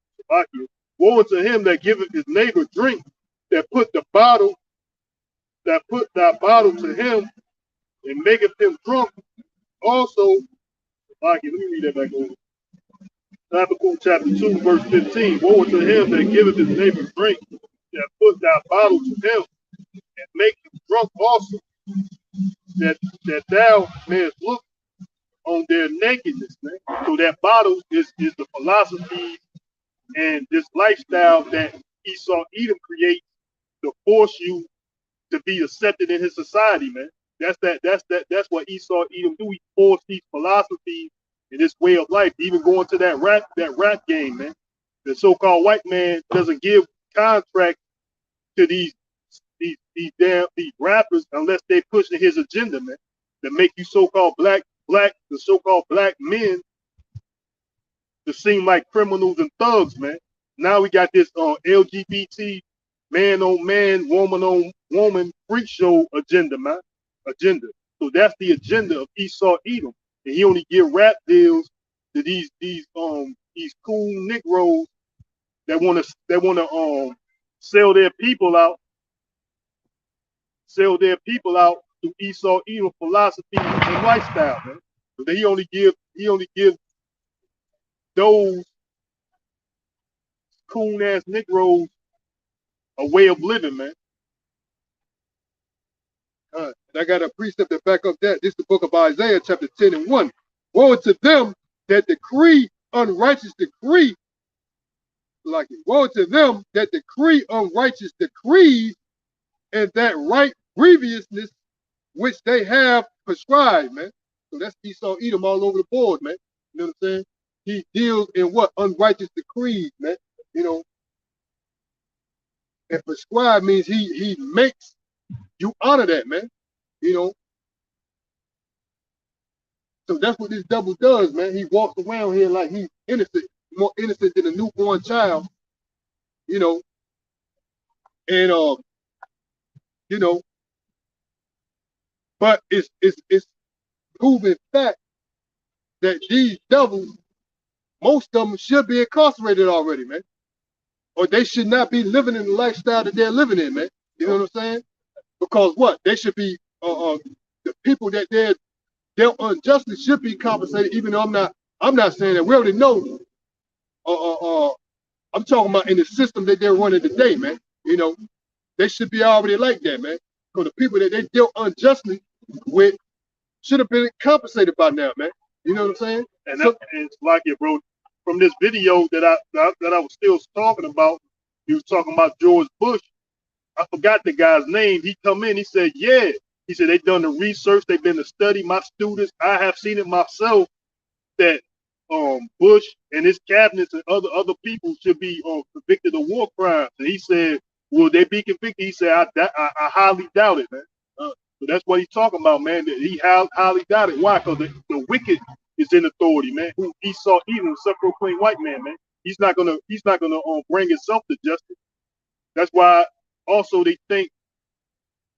Woe unto him that giveth his neighbor drink, that put thy bottle to him, and maketh him drunk. Also, let me read that back over. Habakkuk chapter 2, verse 15. Woe unto him that giveth his neighbor drink, that put thy bottle to him, and make him drunk also, that thou mayest look on their nakedness, man. So that bottle is the philosophy and this lifestyle that Esau Edom creates to force you to be accepted in his society, man. That's what Esau Edom do. He force these philosophies and this way of life, even going to that rap game, man. The so-called white man doesn't give contracts to these rappers unless they pushing his agenda, man. To make you so-called black men to seem like criminals and thugs, man. Now we got this LGBT man on man, woman on woman freak show agenda, man. So that's the agenda of Esau Edom. And he only give rap deals to these cool Negroes that wanna sell their people out through Esau Edom philosophy and lifestyle, man. So that he only give those coon ass Negroes a way of living, man. And I got a precept to back up that. This is the book of Isaiah, chapter 10 and 1. Woe to them that decree unrighteous decree. Like it. Woe to them that decree unrighteous decrees, and that right grievousness which they have prescribed, man. So that's Esau Edom all over the board, man. You know what I'm saying? He deals in what? Unrighteous decrees, man. You know. And prescribe means he makes you honor that, man. You know. So that's what this devil does, man. He walks around here like he's innocent, more innocent than a newborn child. You know. And you know, but it's proven fact that these devils, most of them should be incarcerated already, man. Or they should not be living in the lifestyle that they're living in, man. You know what I'm saying? Because what? They should be the people that they're unjustly should be compensated, even though I'm not saying that. We already know I'm talking about in the system that they're running today, man. You know, they should be already like that, man. Because the people that they dealt unjustly with should have been compensated by now, man. You know what I'm saying? And it's like it, bro. From this video that I was still talking about, he was talking about George Bush. I forgot the guy's name. He come in, he said, yeah. He said they've done the research, they've been to study. My students, I have seen it myself that Bush and his cabinets and other people should be convicted of war crimes. And he said, will they be convicted? He said, I highly doubt it, man. So that's what he's talking about, man. That he highly doubt it. Why? Because the wicked is in authority, man. Who Esau Edom, self-proclaimed white man, man. He's not gonna bring himself to justice. That's why also they think,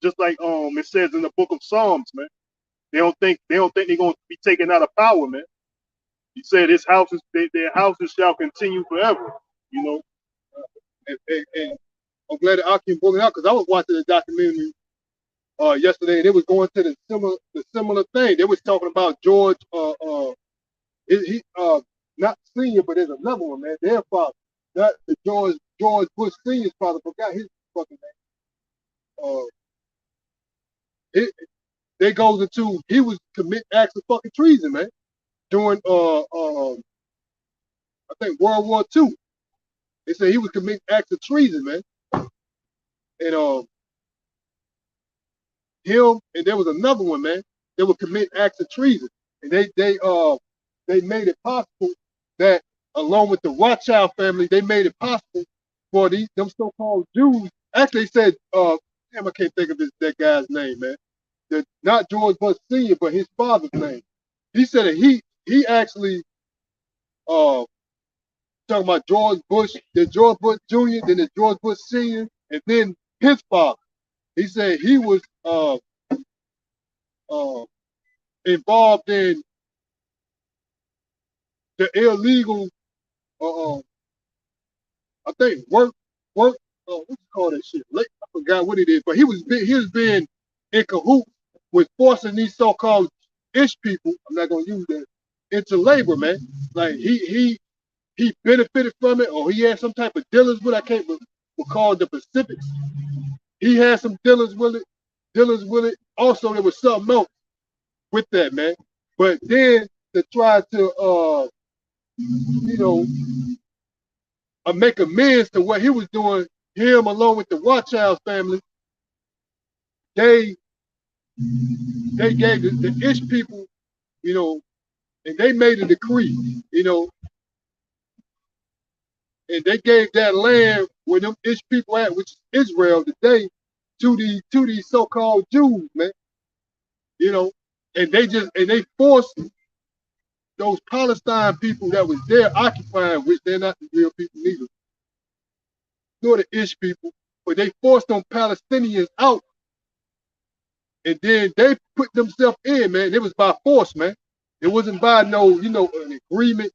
just like it says in the book of Psalms, man. They don't think they're gonna be taken out of power, man. He said his houses, their houses shall continue forever. You know. And I'm glad that Akim brought it out because I was watching the documentary yesterday, and it was going to the similar thing. They was talking about George, he not senior, but there's another one, man. Their father, not the George George Bush Sr.'s father, forgot his fucking name. They goes into he was committing acts of fucking treason, man, during I think World War II. They say he was committing acts of treason, man. And him and there was another one, man. They were committing acts of treason, and they made it possible that along with the Rothschild family, they made it possible for them so-called Jews. Actually, they said, damn, I can't think of that guy's name, man. Not George Bush Sr., but his father's name. He said that he actually talking about George Bush, the George Bush Jr., then the George Bush Sr., and then his father. He said he was involved in the illegal, I think what you call that shit? I forgot what it is, but he was being in cahoots with forcing these so-called ish people. I'm not gonna use that into labor, man. Like he benefited from it, or he had some type of dealings with. I can't recall the specifics. He had some dealings with it. Also, there was something else with that, man. But then to try to make amends to what he was doing, him along with the Rothschild family, they gave the ish people, and they made a decree, and they gave that land where them ish people at, which is Israel today, to these so-called Jews, man. And they forced those Palestine people that was there occupying, which they're not the real people neither, nor the ish people, but they forced them Palestinians out, and then they put themselves in, man. It was by force, man. It wasn't by no, an agreement.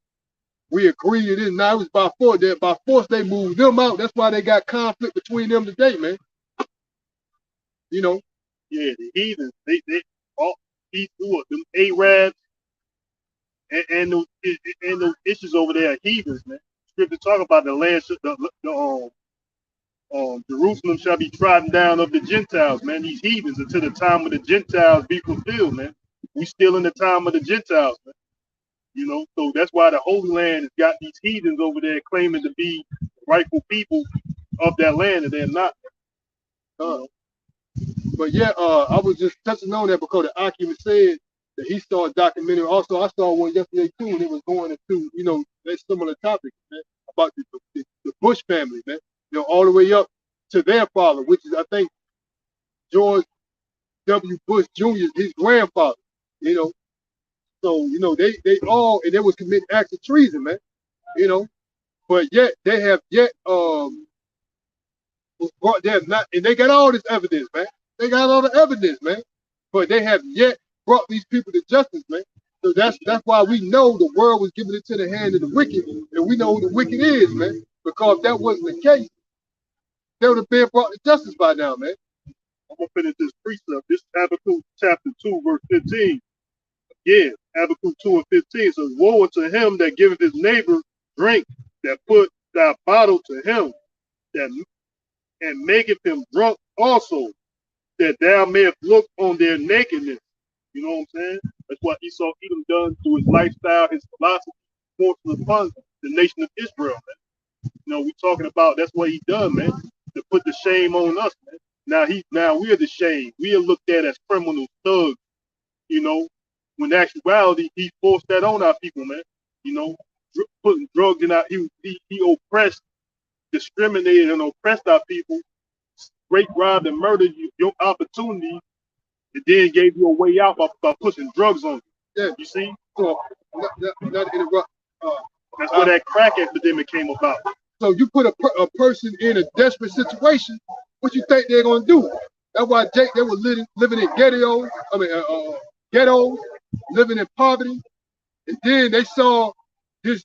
We agreed it is now. It was by force. By force, they moved them out. That's why they got conflict between them today, man. Yeah, the heathens, they all he threw them Arabs and those issues over there are heathens, man. Scripture talk about the land, Jerusalem shall be trodden down of the Gentiles, man. These heathens until the time of the Gentiles be fulfilled, man. We still in the time of the Gentiles, man. So that's why the Holy Land has got these heathens over there claiming to be rightful people of that land, and they're not. But yeah, I was just touching on that because the argument said that he saw a documentary. Also, I saw one yesterday too, and it was going into, that similar topic, man, about the Bush family, man. All the way up to their father, which is, I think, George W. Bush Jr., his grandfather, So, they all, and they was committing acts of treason, man, but yet they have yet, they have not, and they got all this evidence, man. They got all the evidence, man, but they have yet brought these people to justice, man. So that's why we know the world was giving it to the hand of the wicked, and we know who the wicked is, man, because if that wasn't the case, they would have been brought to justice by now, man. I'm going to finish this precept. This Habakkuk chapter 2, verse 15. Yeah, Habakkuk 2 and 15 says, woe unto him that giveth his neighbor drink, that put thy bottle to him, and maketh him drunk also, that thou mayest look on their nakedness. You know what I'm saying? That's what Esau Edom done through his lifestyle, his philosophy, forcing upon the nation of Israel, man. We talking about that's what he done, man, to put the shame on us, man. Now we're the shame. We are looked at as criminal thugs, when in actuality he forced that on our people, man. Putting drugs in our he oppressed, discriminated, and oppressed our people, rape, robbed, and murdered your opportunity, and then gave you a way out by pushing drugs on you. Yeah. You see? So, not to interrupt. That's where that crack epidemic came about. So you put a person in a desperate situation, what you think they're gonna do? That's why they were living in ghettos, living in poverty, and then they saw this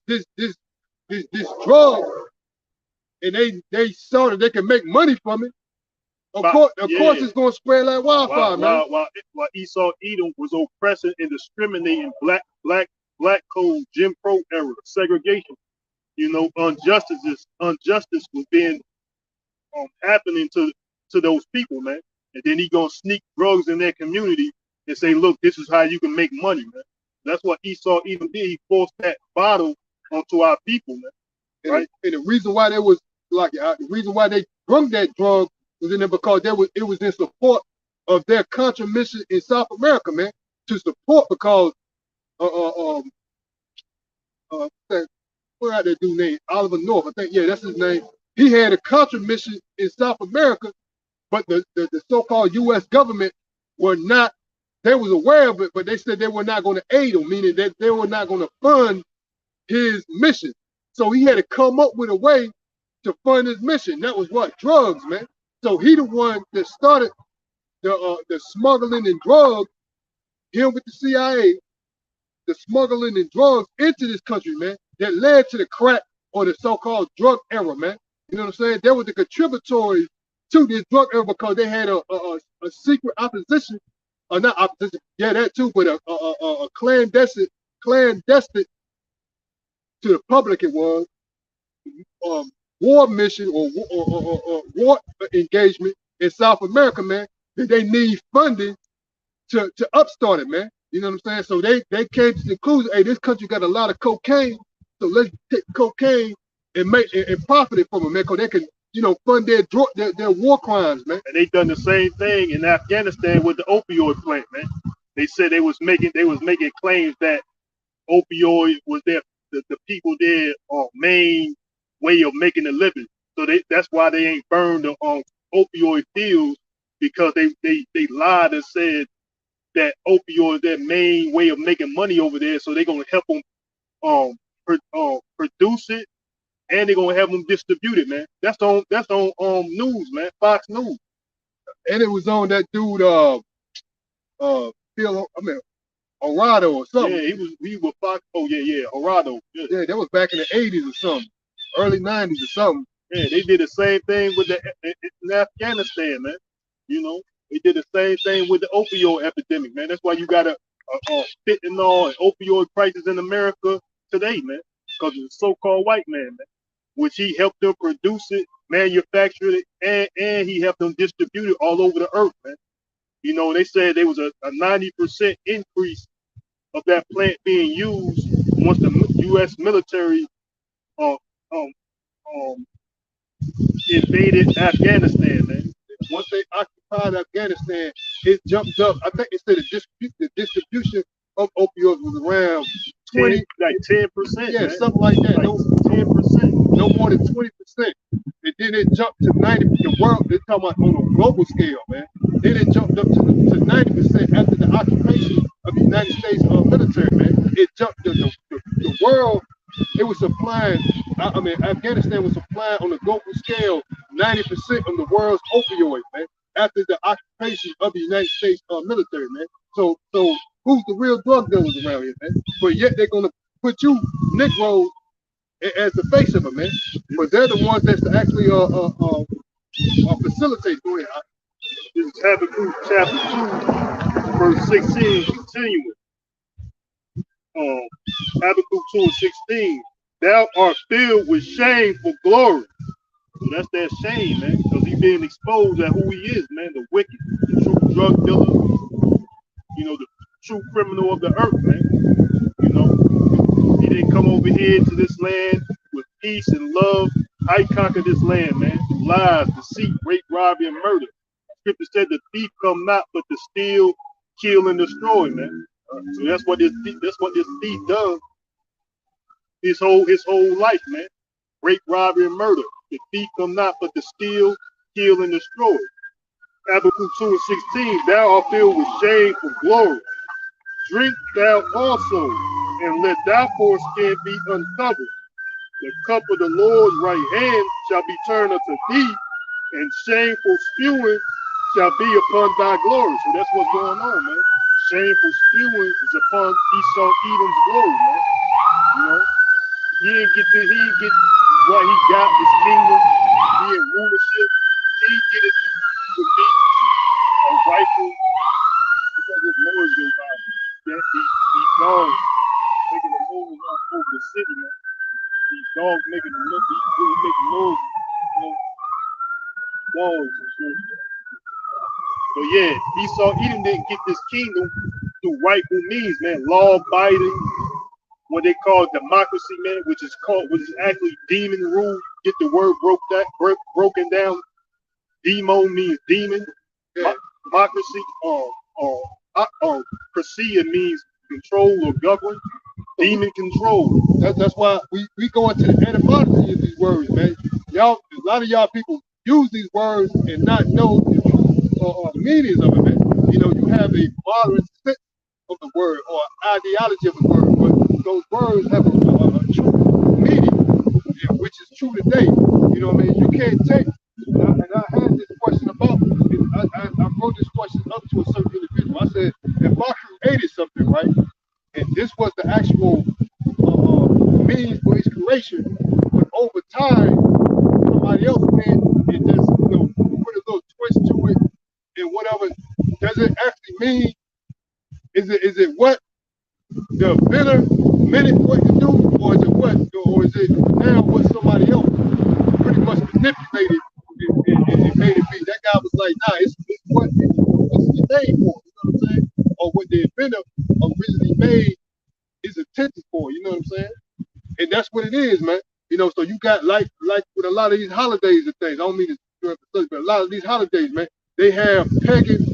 drug, and they saw that they can make money from it. Of course, it's gonna spread like wildfire, man. While Esau Edom was oppressing and discriminating black code, Jim Crow era segregation. You know, injustice was being happening to those people, man. And then he gonna sneak drugs in their community and say, look, this is how you can make money, man. That's what Esau even did. He forced that bottle onto our people, man. Right? And the reason why there was the reason why they drunk that drug was in there because it was in support of their contra mission in South America, man. To support because what out that dude named Oliver North, I think, yeah, that's his name. He had a contra mission in South America, but the so-called U.S. government were not. They was aware of it, but they said they were not going to aid him, meaning that they were not going to fund his mission. So he had to come up with a way to fund his mission. That was what? Drugs, man. So he the one that started the smuggling and drugs, him with the CIA, the smuggling and drugs into this country, man, that led to the crack or the so-called drug era, man. You know what I'm saying? They were the contributories to this drug era because they had a secret opposition, or not opposition, yeah, that too, but a clandestine to the public it was, war mission or war engagement in South America, man, that they need funding to upstart it, man. You know what I'm saying? So they came to the conclusion, hey, this country got a lot of cocaine, so let's take cocaine and make and profit it from it, man, because they can, fund their war crimes, man. And they done the same thing in Afghanistan with the opioid plant, man. They said they was making claims that opioid was the people there main way of making a living. So that's why they ain't burned the opioid fields, because they lied and said that opioid is their main way of making money over there. So they're gonna help them produce it, and they're gonna have them distribute it, man. That's on news, man, Fox News. And it was on that dude Phil, Orado or something. Yeah, he was Fox. Oh yeah, Orado. Yeah, that was back in the 80s or something, early 90s or something. Yeah, they did the same thing with in Afghanistan, man. You know, they did the same thing with the opioid epidemic, man. That's why you got a fentanyl and opioid crisis in America today, man, because of the so-called white man, man, which he helped them produce it, manufacture it, and he helped them distribute it all over the earth, man. You know, they said there was a 90% increase of that plant being used once the U.S. military invaded Afghanistan, man. Once they occupied Afghanistan, it jumped up. I think they said the distribution of opioids was around 10%. Yeah, man. something like that. Like 10%. No more than 20%. And then it jumped to 90%. The world, they're talking about on a global scale, man. Then it jumped up to 90% after the occupation of the United States military, man. It jumped to the world. It was supplying, Afghanistan was supplying on a global scale 90% of the world's opioids, man, after the occupation of the United States military, man. So who's the real drug dealers around here, man? But yet they're going to put you, Negroes, as the face of it, man. But they're the ones that's actually facilitate. Go ahead. This is Habakkuk chapter 2, verse 16, continuing. Habakkuk 2 and 16. Thou art filled with shame for glory. So that's that shame, man, because he's being exposed at who he is, man, the wicked, the true drug dealer, the true criminal of the earth, man. You know, he didn't come over here to this land with peace and love. I conquered this land, man, through lies, deceit, rape, robbery, and murder. Scripture said the thief come not but to steal, kill, and destroy, man. So that's what this thief does. His whole life, man. Rape, robbery, and murder. The thief come not but to steal, kill, and destroy. Habakkuk 2 and 16. Thou art filled with shame for glory. Drink thou also, and let thy foreskin be uncovered. The cup of the Lord's right hand shall be turned unto thee, and shameful spewing shall be upon thy glory. So that's what's going on, man. Shameful spewing is upon Esau Edom's glory, man. You know, he didn't get what he got, his kingdom, being rulership. He didn't get it through the means of rifle, because his lords go by. These dogs making a move over the city, man. These dogs walls and shit. So yeah, Esau Edom didn't get this kingdom through rightful means, man. Law abiding, what they call democracy, man, which is actually demon rule. Get the word broken down. Demo means demon. Yeah. Democracy, Prasia means control or govern. Demon control. That's why we go into the etymology of these words, man. Y'all, a lot of y'all people use these words and not know the true meanings of it, man. You know, you have a modern sense of the word or ideology of the word, but those words have a true meaning, which is true today. You know what I mean? You can't take, and I had this question about, I wrote this question up to a certain individual. I said, if I created something, right, and this was the actual means for its creation, but over time, somebody else went and just, put a little twist to it and whatever. Does it actually mean? Is it what the inventor meant it for it to do, or is it what, or is it now what somebody else pretty much manipulated and made it be? That guy was like, nah, it's what it's made for. You know what I'm saying? Or what the inventor originally made is intended for. You know what I'm saying? And that's what it is, man. You know, so you got like with a lot of these holidays and things. I don't mean to stir up the subject, but a lot of these holidays, man, they have pagan,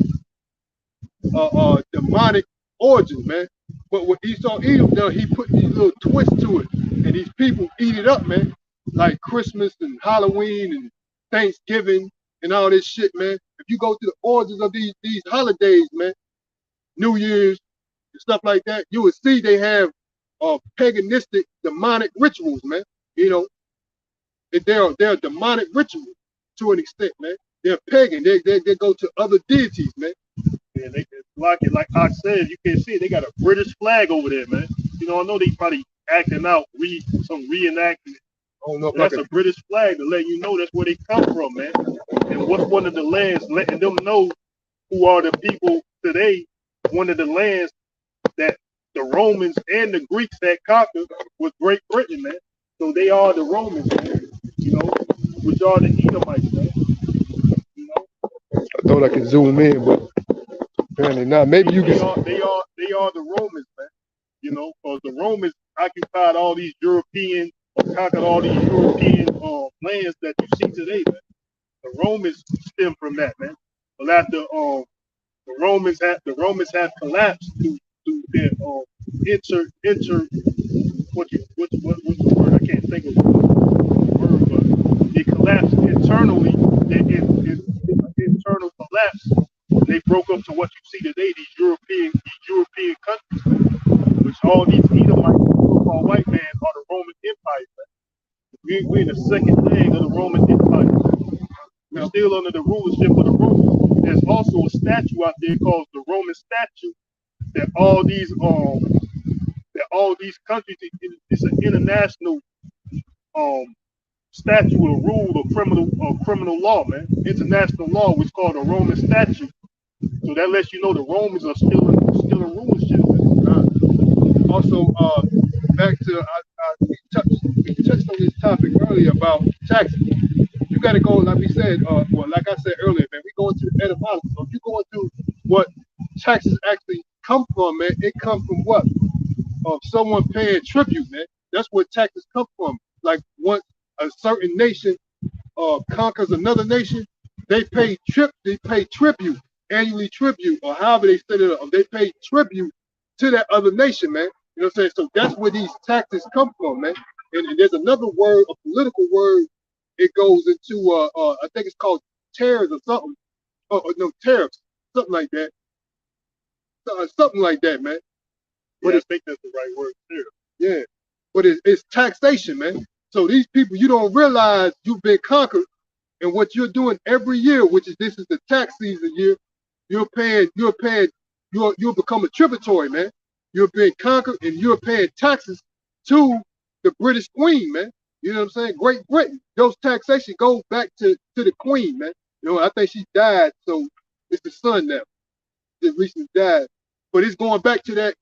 demonic origins, man. But what Esau Edom done, he put these little twists to it, and these people eat it up, man. Like Christmas and Halloween and Thanksgiving and all this shit, man. If you go to the origins of these holidays, man, New Year's and stuff like that, you would see they have paganistic demonic rituals, man. You know, they're demonic rituals to an extent, man. They're pagan. They go to other deities, man. Yeah, they like it. Like I said, you can see it. They got a British flag over there, man. You know, I know they probably acting out, some reenactment. I don't know if That's a British flag to let you know that's where they come from, man. And what's one of the lands, letting them know who are the people today. One of the lands that the Romans and the Greeks had conquered was Great Britain, man. So they are the Romans, man. You know, which are the Edomites, man. You know, I thought I could zoom in, but apparently not. Maybe you can. They are the Romans, man. You know, because the Romans occupied all these European, conquered all these European lands that you see today, man. The Romans stem from that, man. But after the Romans have collapsed through their what's the word? I can't think of the word, but they collapsed internally. Internal collapse. They broke up to what you see today. These European countries, which all these Edomites, so-called white man, are the Roman Empire. Man. We're in the second leg of the Roman Empire. We're still under the rulership of the Romans. There's also a statue out there called the Roman statue that all these countries, it's an international statute or rule of criminal law, man. International law was called a Roman statute. So that lets you know the Romans are still in rulership. Also, back to we touched on this topic earlier about taxes. You got to go, like we said, like I said earlier, man. We go into the etymology. So if you go into what taxes actually come from, man, it comes from what? Of someone paying tribute, man. That's where taxes come from. Like once a certain nation conquers another nation, they pay tribute, annually tribute, or however they set it up. They pay tribute to that other nation, man. You know what I'm saying? So that's where these taxes come from, man. And there's another word, a political word. It goes into I think it's called tariffs or something. Oh no, tariffs, something like that. Something like that, man. But I think that's the right word, tariff. Yeah, but it's taxation, man. So these people, you don't realize you've been conquered, and what you're doing every year, which is this is the tax season year, you'll become a tributary, man. You're being conquered, and you're paying taxes to the British Queen, man. You know what I'm saying? Great Britain. Those taxation go back to the Queen, man. You know, I think she died, so it's the son now. Just recently died, but it's going back to that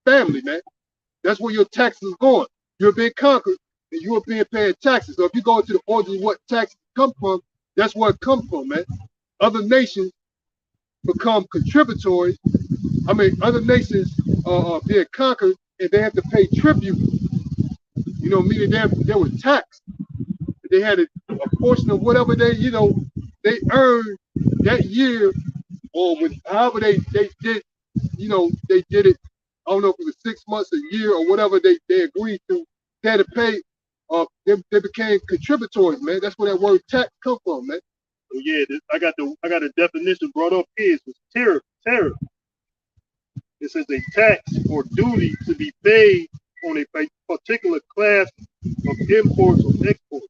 family, man. That's where your taxes are going. You're being conquered, and you were being paid taxes. So if you go into the origin of what taxes come from, that's where it comes from, man. Other nations become contributory. I mean, other nations are being conquered, and they have to pay tribute. You know, meaning they were taxed. They had a portion of whatever they earned that year, or with however they did, they did it. I don't know if it was 6 months, a year, or whatever they agreed to. They had to pay. They became contributories, man. That's where that word tax come from, man. So yeah, I got a definition brought up here. It's tariff. Tariff. It says a tax or duty to be paid on a particular class of imports or exports.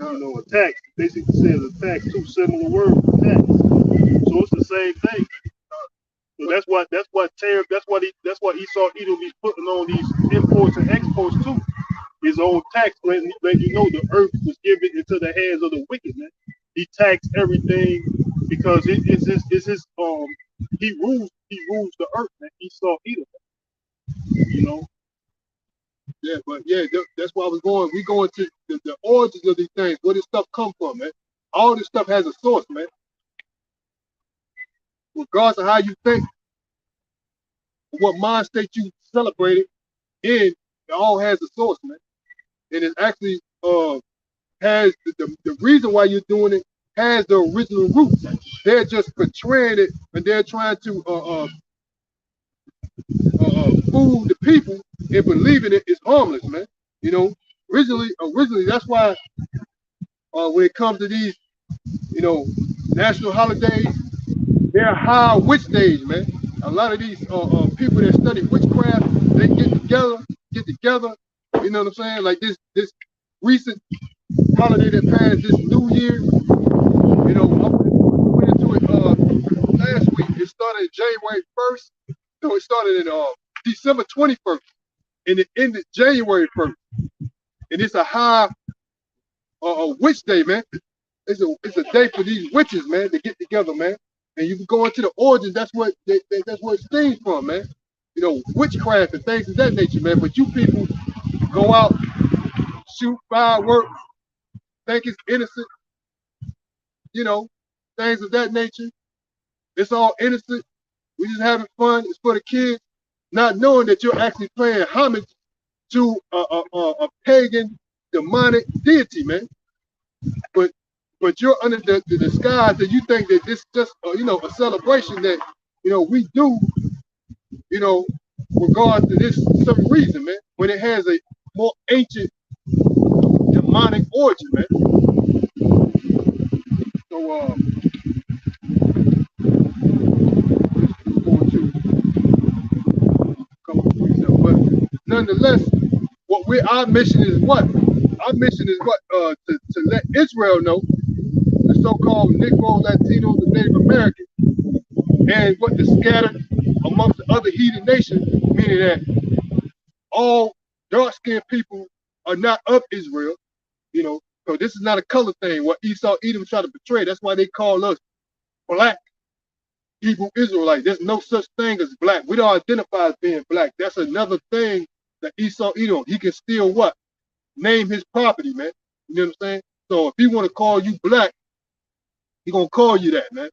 You know, a tax basically says a tax, two similar words, tax. So it's the same thing. So that's what tariff. That's what Esau Edom be putting on these imports and exports too. His own tax, letting you know the earth was given into the hands of the wicked, man. He taxed everything because it's his he rules the earth, man. Esau Edom, you know. Yeah, but yeah, that's why we're going. We going to the origins of these things. Where this stuff come from, man? All this stuff has a source, man. Regardless of how you think, what mind state you celebrate it in, it all has a source, man. And it actually has the reason why you're doing it has the original roots. They're just portraying it, and they're trying to fool the people and believing it is harmless, man. You know, originally that's why when it comes to these, national holidays, they're high witch days, man. A lot of these people that study witchcraft, they get together. You know what I'm saying? Like this recent holiday that passed, this New Year. You know, I went into it last week. It started January 1st. So it started in December 21st, and it ended January 1st. And it's a high witch day, man. It's a day for these witches, man, to get together, man. And you can go into the origins. That's where it stems from, man. You know, witchcraft and things of that nature, man. But you people go out, shoot fireworks, think it's innocent, things of that nature. It's all innocent. We just having fun. It's for the kids, not knowing that you're actually paying homage to a pagan, demonic deity, man. But you're under the disguise that you think that this just a celebration that we do, regard to this some reason, man. When it has a more ancient demonic origin, man. So but nonetheless, our mission is what? Our mission is what? To let Israel know, the so-called Negro, Latinos, and Native Americans, and what is scattered amongst the other heathen nations, meaning that all dark-skinned people are not of Israel, So this is not a color thing. What Esau Edom try to portray. That's why they call us black Hebrew Israelites. There's no such thing as black. We don't identify as being black. That's another thing that Esau Edom. He can still what? Name his property, man. You know what I'm saying? So if he want to call you black, he gonna call you that, man.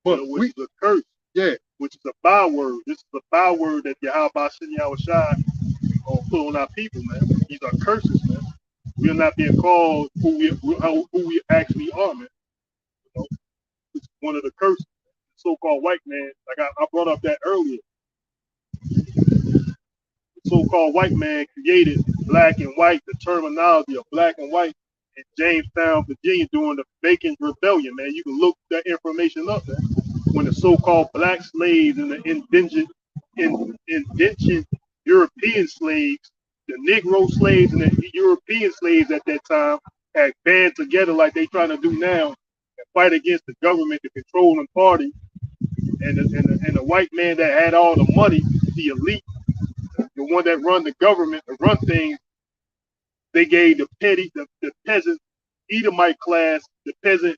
But which is a curse. Yeah. Which is a byword. This is a byword that Yahweh Shai put on our people, man. These are curses, man. We are not being called who we actually are, man. It's one of the curses. The so-called white man, like I brought up that earlier. The so-called white man created black and white, the terminology of black and white in Jamestown, Virginia during the Bacon Rebellion, man. You can look that information up, man. When the so-called black slaves and the indentured European slaves, the Negro slaves and the European slaves at that time had band together like they trying to do now and fight against the government, the controlling party, and the white man that had all the money, the elite, the one that run the government, that run things. They gave the peasant Edomite class, the peasant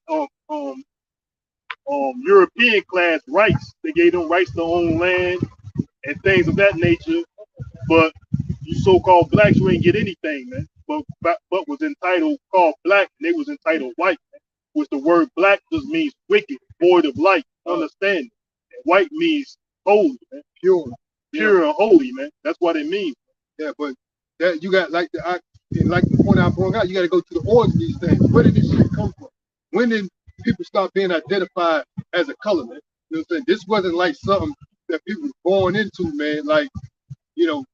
European class rights. They gave them rights to own land and things of that nature. But you so-called blacks, you ain't get anything, man. but was entitled called black, and they was entitled white, man. Which the word black just means wicked, void of light, understanding. And white means holy, man. Pure and holy, man. That's what it means. Yeah, but that you got like the point I brought out, you got to go to the origin of these things. Where did this shit come from? When did people start being identified as a color, man? You know what I'm saying? This wasn't like something that people were born into, man. Like, you know,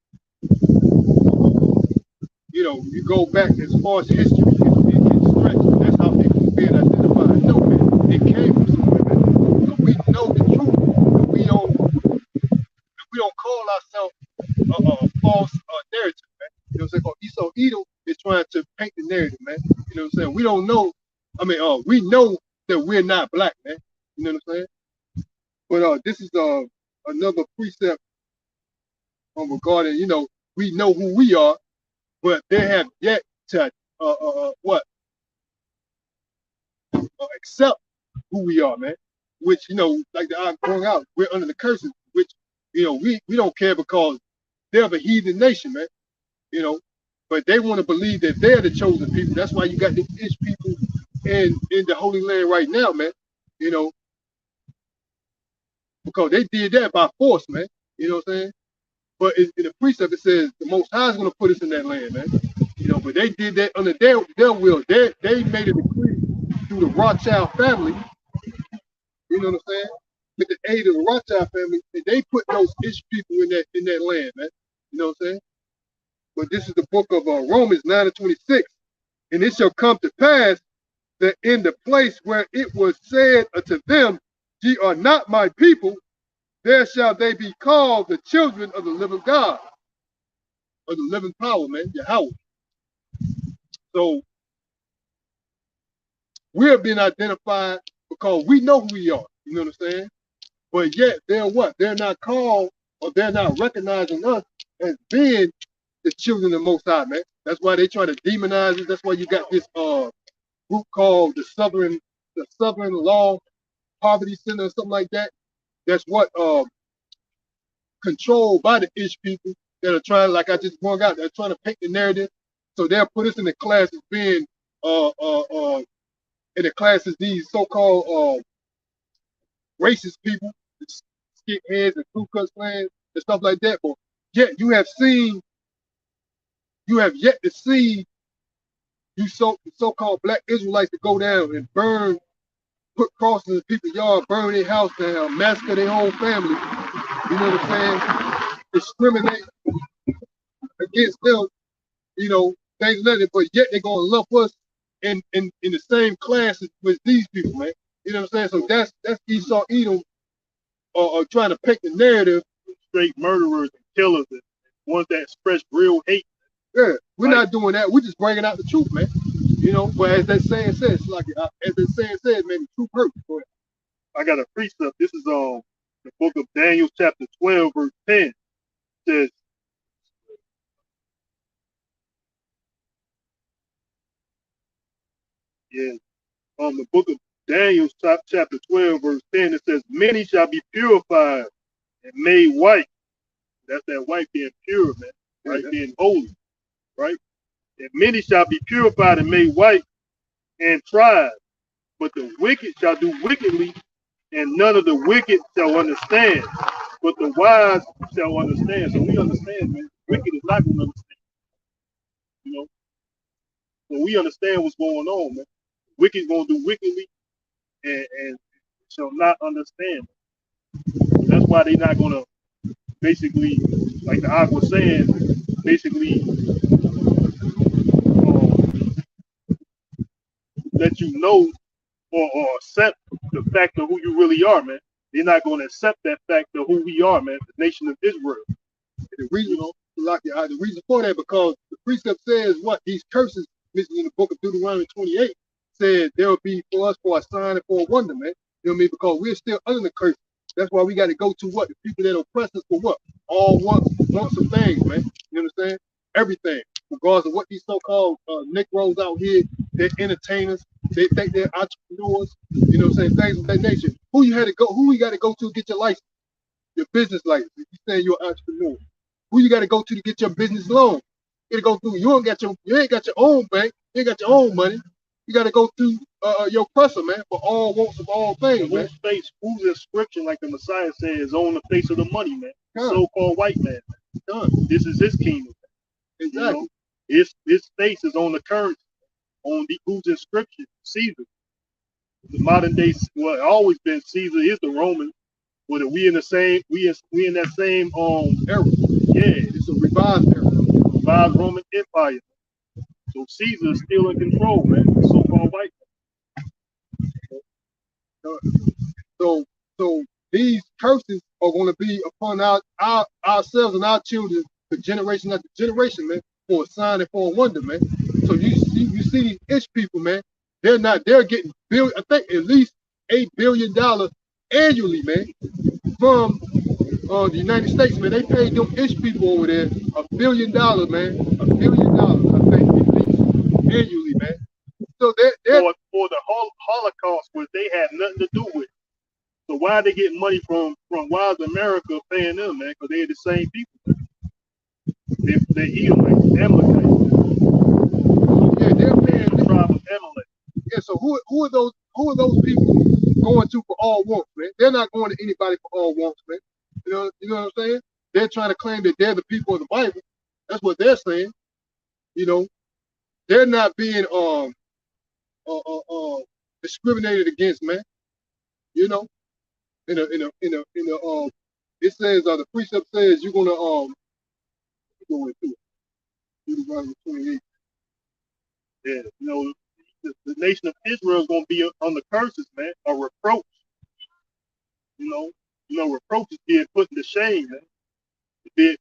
you go back as far as history and stretch. That's how people were being identified. No, man, it came from somewhere, man. So we know the truth. And we don't call ourselves a false narrative, man. You know what I'm saying? Esau Edom is trying to paint the narrative, man. You know what I'm saying? We don't know. I mean, we know that we're not black, man. You know what I'm saying? But this is another precept regarding, we know who we are, but they have yet to accept who we are, man. Which, like the eye going out, we're under the curses, which, we don't care because they're the heathen nation, man. But they want to believe that they're the chosen people. That's why you got the Ish people in the Holy Land right now, man. Because they did that by force, man. You know what I'm saying? But in the precept, it says the Most High is going to put us in that land, man. But they did that under their will. They made a decree through the Rothschild family. You know what I'm saying? With the aid of the Rothschild family, and they put those Ish people in that land, man. You know what I'm saying? But this is the book of Romans 9:26. And it shall come to pass that in the place where it was said unto them, ye are not my people, there shall they be called the children of the living God, of the living power, man, Yahweh. So we're being identified because we know who we are. You know what I'm saying? But yet they're what? They're not called, or they're not recognizing us as being the children of the Most High, man. That's why they try to demonize us. That's why you got this group called the Southern Law Poverty Center or something like that. That's what controlled by the Ish people that are trying, like I just pointed out, they're trying to paint the narrative. So they'll put us in the class as being in the class as these so-called racist people, skit heads and Ku Klux Klan and stuff like that. But yet you have yet to see you so-called black Israelites to go down and put crosses in people's yard, burn their house down, massacre their whole family. You know what I'm saying? Discriminate against them, things like that. But yet they're gonna lump us in the same class with these people, man. You know what I'm saying? So that's Esau Edom trying to paint the narrative. Straight murderers and killers and ones that express real hate. Yeah, we're not doing that. We're just bringing out the truth, man. But as that saying says, man, the truth hurts. I got a precept. This is the book of Daniel, chapter 12, verse 10. It says, the book of Daniel, chapter 12, verse 10, it says, many shall be purified and made white. That's that white being pure, man. Right? Being holy. Right? And many shall be purified and made white and tried. But the wicked shall do wickedly, and none of the wicked shall understand. But the wise shall understand. So we understand, man. Wicked is not going to understand. So we understand what's going on, man. Wicked going to do wickedly and shall not understand. That's why they're not going to basically, like the Ak was saying, basically let you know or accept the fact of who you really are, man. They're not going to accept that fact of who we are, man, the nation of Israel. The reason, the reason for that, because the precept says what? These curses mentioned in the book of Deuteronomy 28 said there will be for us for a sign and for a wonder, man. You know what I mean? Because we're still under the curse. That's why we got to go to what? The people that oppress us for what? All wants of things, man. You understand? Everything. Regardless of what these so-called Negroes out here, they're entertainers, they think they're entrepreneurs, you know what I'm saying? Things of that nature. Who you got to go to get your license? Your business license. If you say you're an entrepreneur. Who you got to go to get your business loan? You gotta go through. You ain't got your own bank. You ain't got your own money. You gotta go through your oppressor, man, for all wants of all things, man. Whose inscription, like the Messiah said, is on the face of the money, man? Huh. So-called white man. Huh. This is his kingdom. Exactly. You know? His face is on the currency, on whose inscription? Caesar. The modern day, well, always been Caesar is the Roman. Whether we in the same, we in that same era. Yeah, it's a revised era. Revised Roman Empire. So Caesar is still in control, man. The so-called white man. So these curses are going to be upon ourselves and our children for generation after generation, man, for a sign and for a wonder, man. So you see these rich people, man. They're getting I think at least $8 billion annually, man, from the United States, man. They paid them rich people over there $1 billion, man. $1 billion, I think, at least annually, man. So they're for the Holocaust, which they had nothing to do with. So why are they getting money from why is America paying them, man? Because they're the same people. They're Edomites, Amalekites. Yeah, they're paying the tribe of Amalek. Yeah, so who are those people going to for all wants, man? They're not going to anybody for all wants, man. You know what I'm saying? They're trying to claim that they're the people of the Bible. That's what they're saying. You know, they're not being discriminated against, man. You know, it says the precept says you're gonna go into it. Deuteronomy 28. Yeah, you know, the nation of Israel is gonna be on the curses, man, a reproach. You know, reproach is being put to shame, man.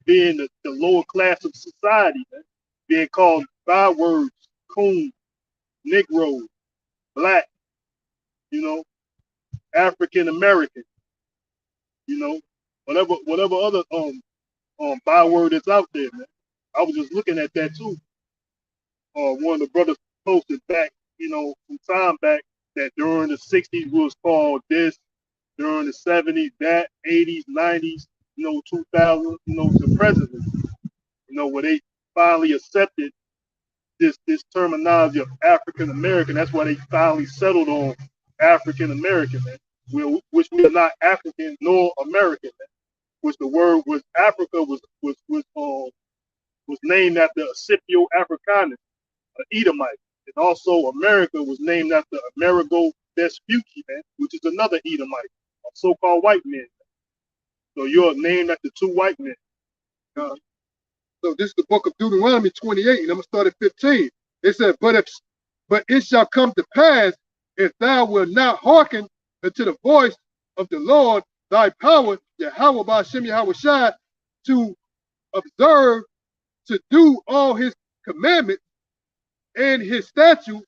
Being the lower class of society, man. Being called bywords, coon, Negro, black, you know, African American, you know, whatever other byword that's out there, man. I was just looking at that too. One of the brothers posted back, you know, some time back that during the 60s was called this, during the 70s that, 80s, 90s, you know, 2000, you know, to present, you know, where they finally accepted this terminology of African American. That's why they finally settled on African American, man, which we are not African nor American, man. Which the word was Africa was named after Scipio Africanus, an Edomite, and also America was named after Amerigo Vespucci, man, which is another Edomite, a so-called white man. So you're named after two white men. So this is the book of Deuteronomy 28, and I'm gonna start at 15. It said, but it shall come to pass if thou wilt not hearken unto the voice of the Lord thy power, Yahweh Ba'ashem Yahweh Shai, to observe, to do all his commandments and his statutes,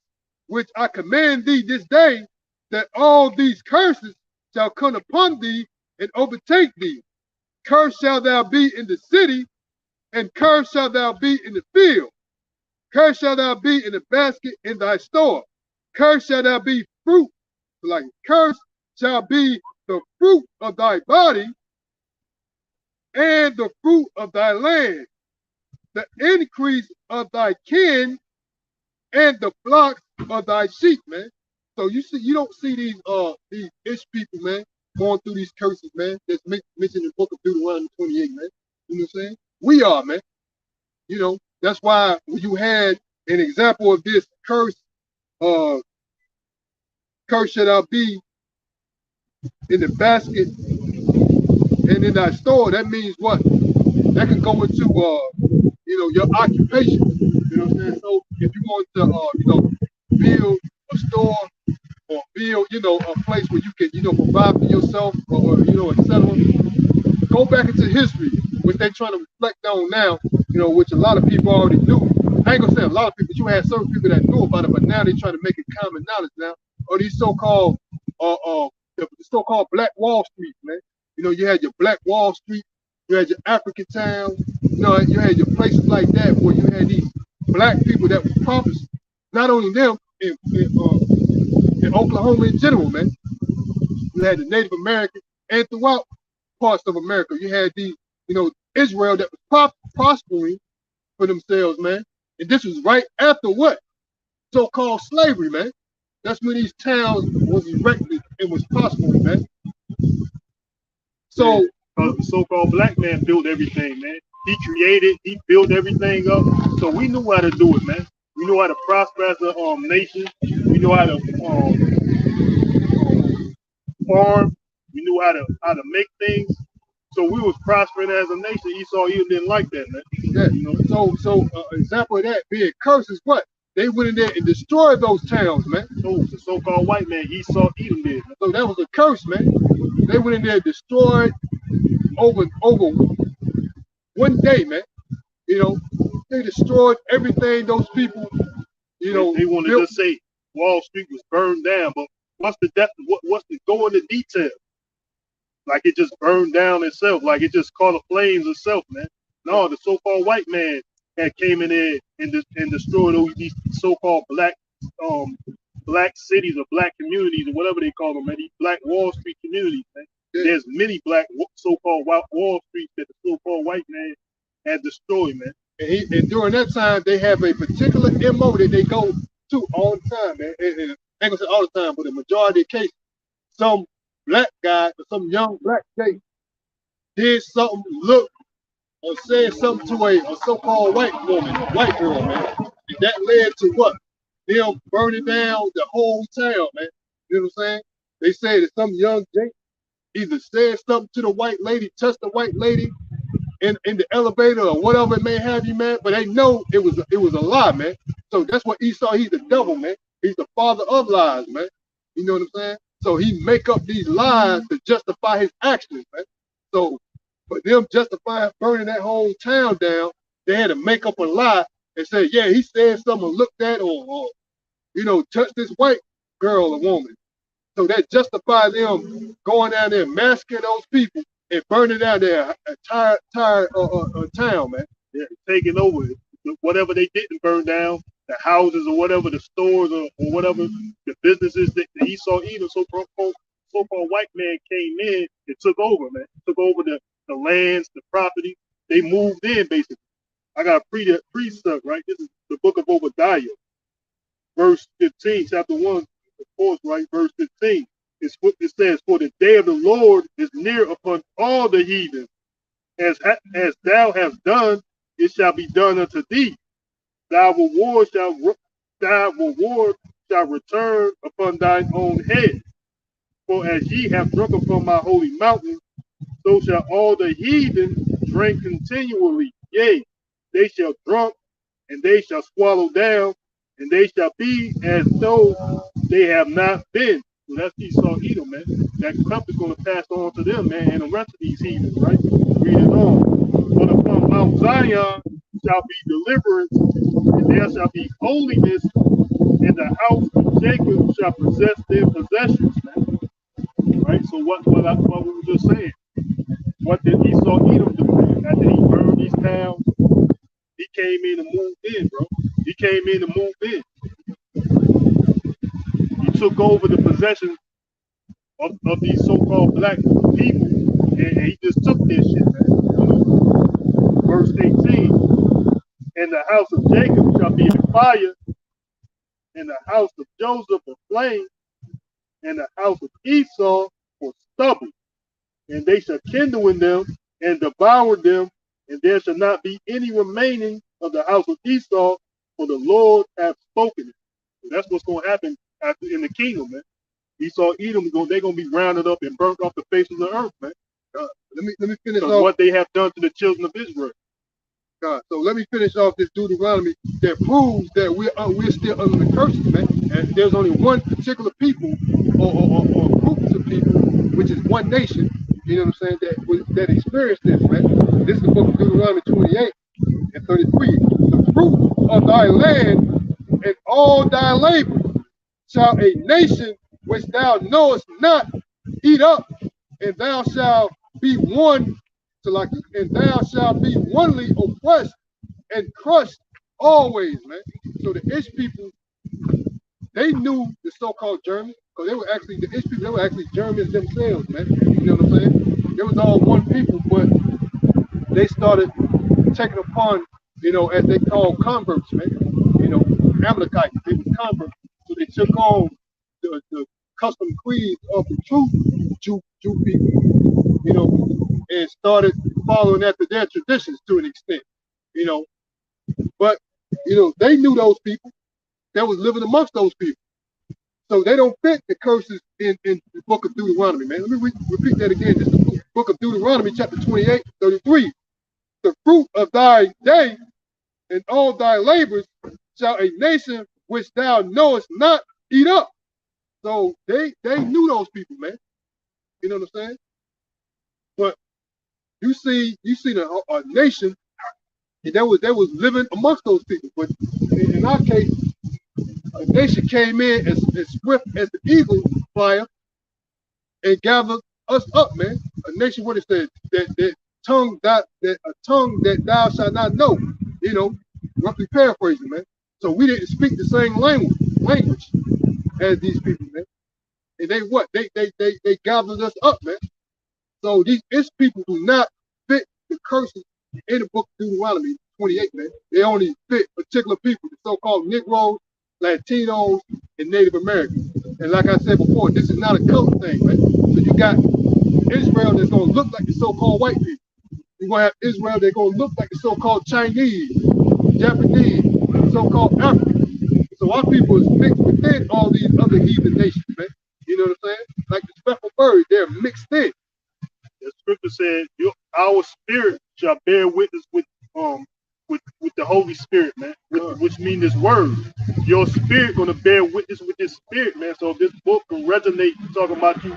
which I command thee this day, that all these curses shall come upon thee and overtake thee. Cursed shalt thou be in the city, and cursed shalt thou be in the field. Cursed shalt thou be in the basket in thy store. Cursed shalt thou be fruit, like cursed shall be the fruit of thy body and the fruit of thy land, the increase of thy kin and the flocks of thy sheep, man. So you don't see these ish people, man, going through these curses, man. That's mentioned in the book of Deuteronomy 28, man. You know what I'm saying? We are, man. You know, that's why you had an example of this curse, curse shall thou be in the basket and in thy store. That means what? That can go into you know, your occupation. You know what I'm saying? So if you want to you know, build a store or build, you know, a place where you can, you know, provide for yourself or you know, etc. Go back into history, which they're trying to reflect on now, you know, which a lot of people already knew. I ain't gonna say a lot of people, but you had certain people that knew about it, but now they're trying to make it common knowledge now. Or these so-called the so-called Black Wall Street, man. You know, you had your Black Wall Street, you had your African town, you know, you had your places like that where you had these black people that were prophets. Not only them, in Oklahoma in general, man. You had the Native Americans, and throughout parts of America, you had these, you know, Israel that was prospering for themselves, man. And this was right after what? So-called slavery, man. That's when these towns was erected and was prosperous, man. So, because the so-called black man built everything, man. He created, he built everything up. So we knew how to do it, man. We know how to prosper as a nation. We know how to farm. We knew how to make things. So we was prospering as a nation. Esau even didn't like that, man. yeah, you know. So example of that being cursed is what? They went in there and destroyed those towns, man. So the so-called white man, Esau Edom did. So that was a curse, man. They went in there and destroyed over one day, man. You know, they destroyed everything those people, you know. They wanted to say Wall Street was burned down, but what's the depth? What's the go into detail? Like it just burned down itself, like it just caught the flames itself, man. No, the so-called white man had came in there and destroyed all these so-called black cities or black communities or whatever they call them, man. These black Wall Street communities, man. Yeah. There's many black so-called Wall Street that the so-called white man had destroyed, man. And during that time, they have a particular MO that they go to all the time, man. And I ain't gonna say all the time, but the majority of cases, some black guy or some young black kid did something, look, or said something to a so-called white woman, a white girl, man. And that led to what? Them burning down the whole town, man. You know what I'm saying? They say that some young Jake either said something to the white lady, touched the white lady in the elevator or whatever it may have you, man. But they know it was a lie, man. So that's what Esau, he's the devil, man. He's the father of lies, man. You know what I'm saying? So he make up these lies to justify his actions, man. So for them justifying burning that whole town down, they had to make up a lie and say, yeah, he said something, looked at or you know, touched this white girl or woman. So that justified them going down there, masking those people and burning down their entire town, man. Yeah, taking over whatever they didn't burn down, the houses or whatever, the stores or whatever, the businesses that the Esau Edom, so-called white man came in and took over, man. Took over the lands, the property. They moved in, basically. I got a precept, right? This is the book of Obadiah, verse 15, chapter 1, of course, right? Verse 15. It says, for the day of the Lord is near upon all the heathen. As thou hast done, it shall be done unto thee. Thy reward shall return upon thine own head. For as ye have drunk upon my holy mountain, so shall all the heathen drink continually. Yea, they shall drunk, and they shall swallow down, and they shall be as though they have not been. So that's Esau Edom, man. That cup is going to pass on to them, man, and the rest of these heathens, right? Read it on. But upon Mount Zion shall be deliverance, and there shall be holiness, and the house of Jacob shall possess their possessions, man. Right? So what we were just saying. What did Esau Edom do? After he burned these towns, he came in and moved in, bro. He came in and moved in. He took over the possessions of these so-called black people, and he just took this shit, man. Verse 18, and the house of Jacob shall be a fire, and the house of Joseph a flame, and the house of Esau for stubble, and they shall kindle in them and devour them, and there shall not be any remaining of the house of Esau, for the Lord hath spoken it. So that's what's going to happen in the kingdom, man. Esau, Edom, they're going to be rounded up and burnt off the face of the earth, man. Let me finish off what they have done to the children of Israel. So let me finish off this Deuteronomy that proves that we're still under the curses, man. And there's only one particular people or groups of people, which is one nation. You know what I'm saying? That experienced this, man. This is the book of Deuteronomy 28 and 33. The fruit of thy land and all thy labor shall a nation which thou knowest not eat up, and thou shalt be one and thou shalt be onely oppressed and crushed always, man. So the Ish people, they knew the so-called Germans, because the Ish people, they were actually Germans themselves, man. You know what I'm saying? It was all one people, but they started taking upon as they call converts, man. Amalekites, they were converts. So they took on the custom creeds of the true Jew people, and started following after their traditions to an extent, you know. But, they knew those people that was living amongst those people. So they don't fit the curses in the book of Deuteronomy, man. Let me repeat that again. This is the book of Deuteronomy, chapter 28, 33. The fruit of thy day and all thy labors shall a nation which thou knowest not eat up. So they knew those people, man. You know what I'm saying? But you see a nation that was living amongst those people. But in our case, a nation came in as swift as the eagle flyer and gathered us up, man. A nation, what it said, that tongue that a tongue that thou shalt not know. Roughly paraphrasing, man. So we didn't speak the same language as these people, man. And they gathered us up, man. So these people do not fit the curses in the book of Deuteronomy 28, man. They only fit particular people, the so-called Negroes, Latinos, and Native Americans. And like I said before, this is not a color thing, man. So you got Israel that's gonna look like the so-called white people. You're gonna have Israel that's gonna look like the so-called Chinese, Japanese, so-called African. So our people is mixed within all these other heathen nations, man. You know what I'm saying? Like the speckled bird, they're mixed in. The scripture said, "Our spirit shall bear witness with the Holy Spirit, man." Which means this word. Your spirit gonna bear witness with this spirit, man. So this book can resonate. Talking about you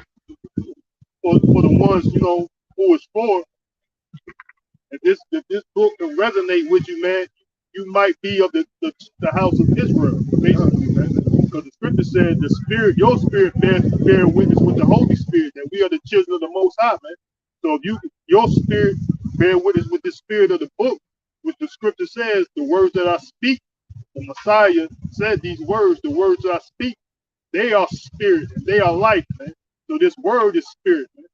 for the ones who is for. If this book can resonate with you, man, you might be of the house of Israel, basically, man. Because the scripture said, your spirit bear witness with the Holy Spirit that we are the children of the Most High, man. So if your spirit bear witness with the spirit of the book, which the scripture says, the words that I speak, the Messiah said these words, the words that I speak, they are spirit and they are life, man. So this word is spirit, man.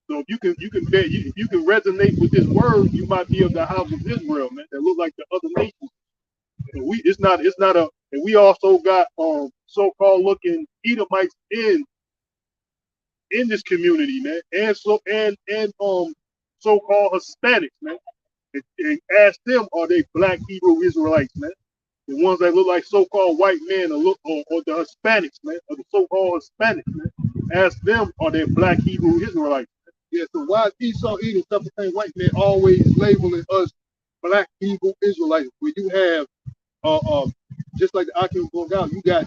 So if you can resonate with this word, you might be of the house of Israel, man. That look like the other nations. And and we also got so-called looking Edomites in this community, man, and so-called Hispanics, man. And ask them, are they black Hebrew Israelites, man? The ones that look like so-called white men or the Hispanics, man, or the so-called Hispanics, man. Ask them, are they black Hebrew Israelites? Yeah, so why is Esau eating something white man always labeling us black Hebrew Israelites? Where you have just like the Akim Bogal, you got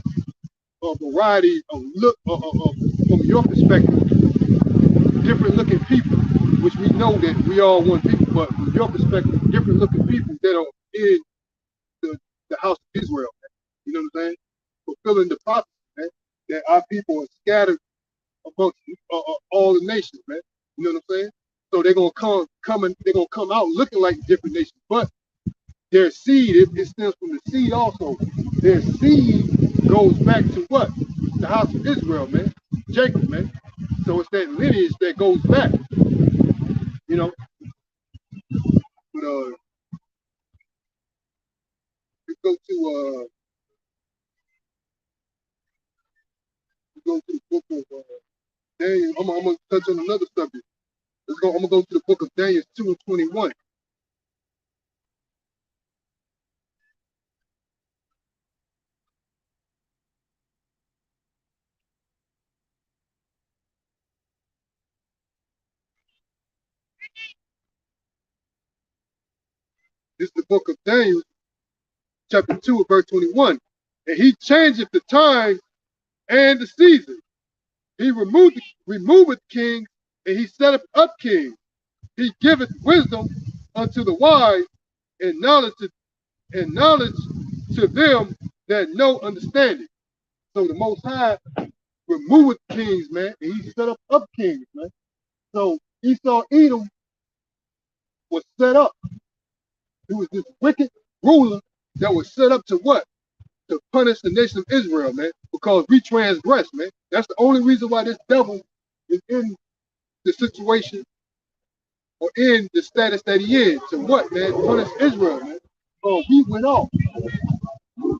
a variety of from your perspective, different looking people, which we know that we all one people, but from your perspective, different looking people that are in the house of Israel, man. You know what I'm saying? Fulfilling the prophecy, man, that our people are scattered amongst all the nations, man. You know what I'm saying? So they're gonna they're gonna come out looking like different nations, but their seed, it stems from the seed also. Their seed goes back to what? The house of Israel, man. Jacob, man. So it's that lineage that goes back. You know. But we go to the book of Daniel. I'm gonna touch on another subject. I'm gonna go to the book of Daniel 2:21. This is the book of Daniel, chapter 2, verse 21. And he changeth the time and the season. He removeth kings, and he setteth up kings. He giveth wisdom unto the wise, and knowledge to them that know understanding. So the Most High removeth kings, man, and he set up kings, man. So Esau Edom was set up. He was this wicked ruler that was set up to what? To punish the nation of Israel, man, because we transgressed, man. That's the only reason why this devil is in the situation or in the status that he is. To what, man? Punish Israel, man. we went off.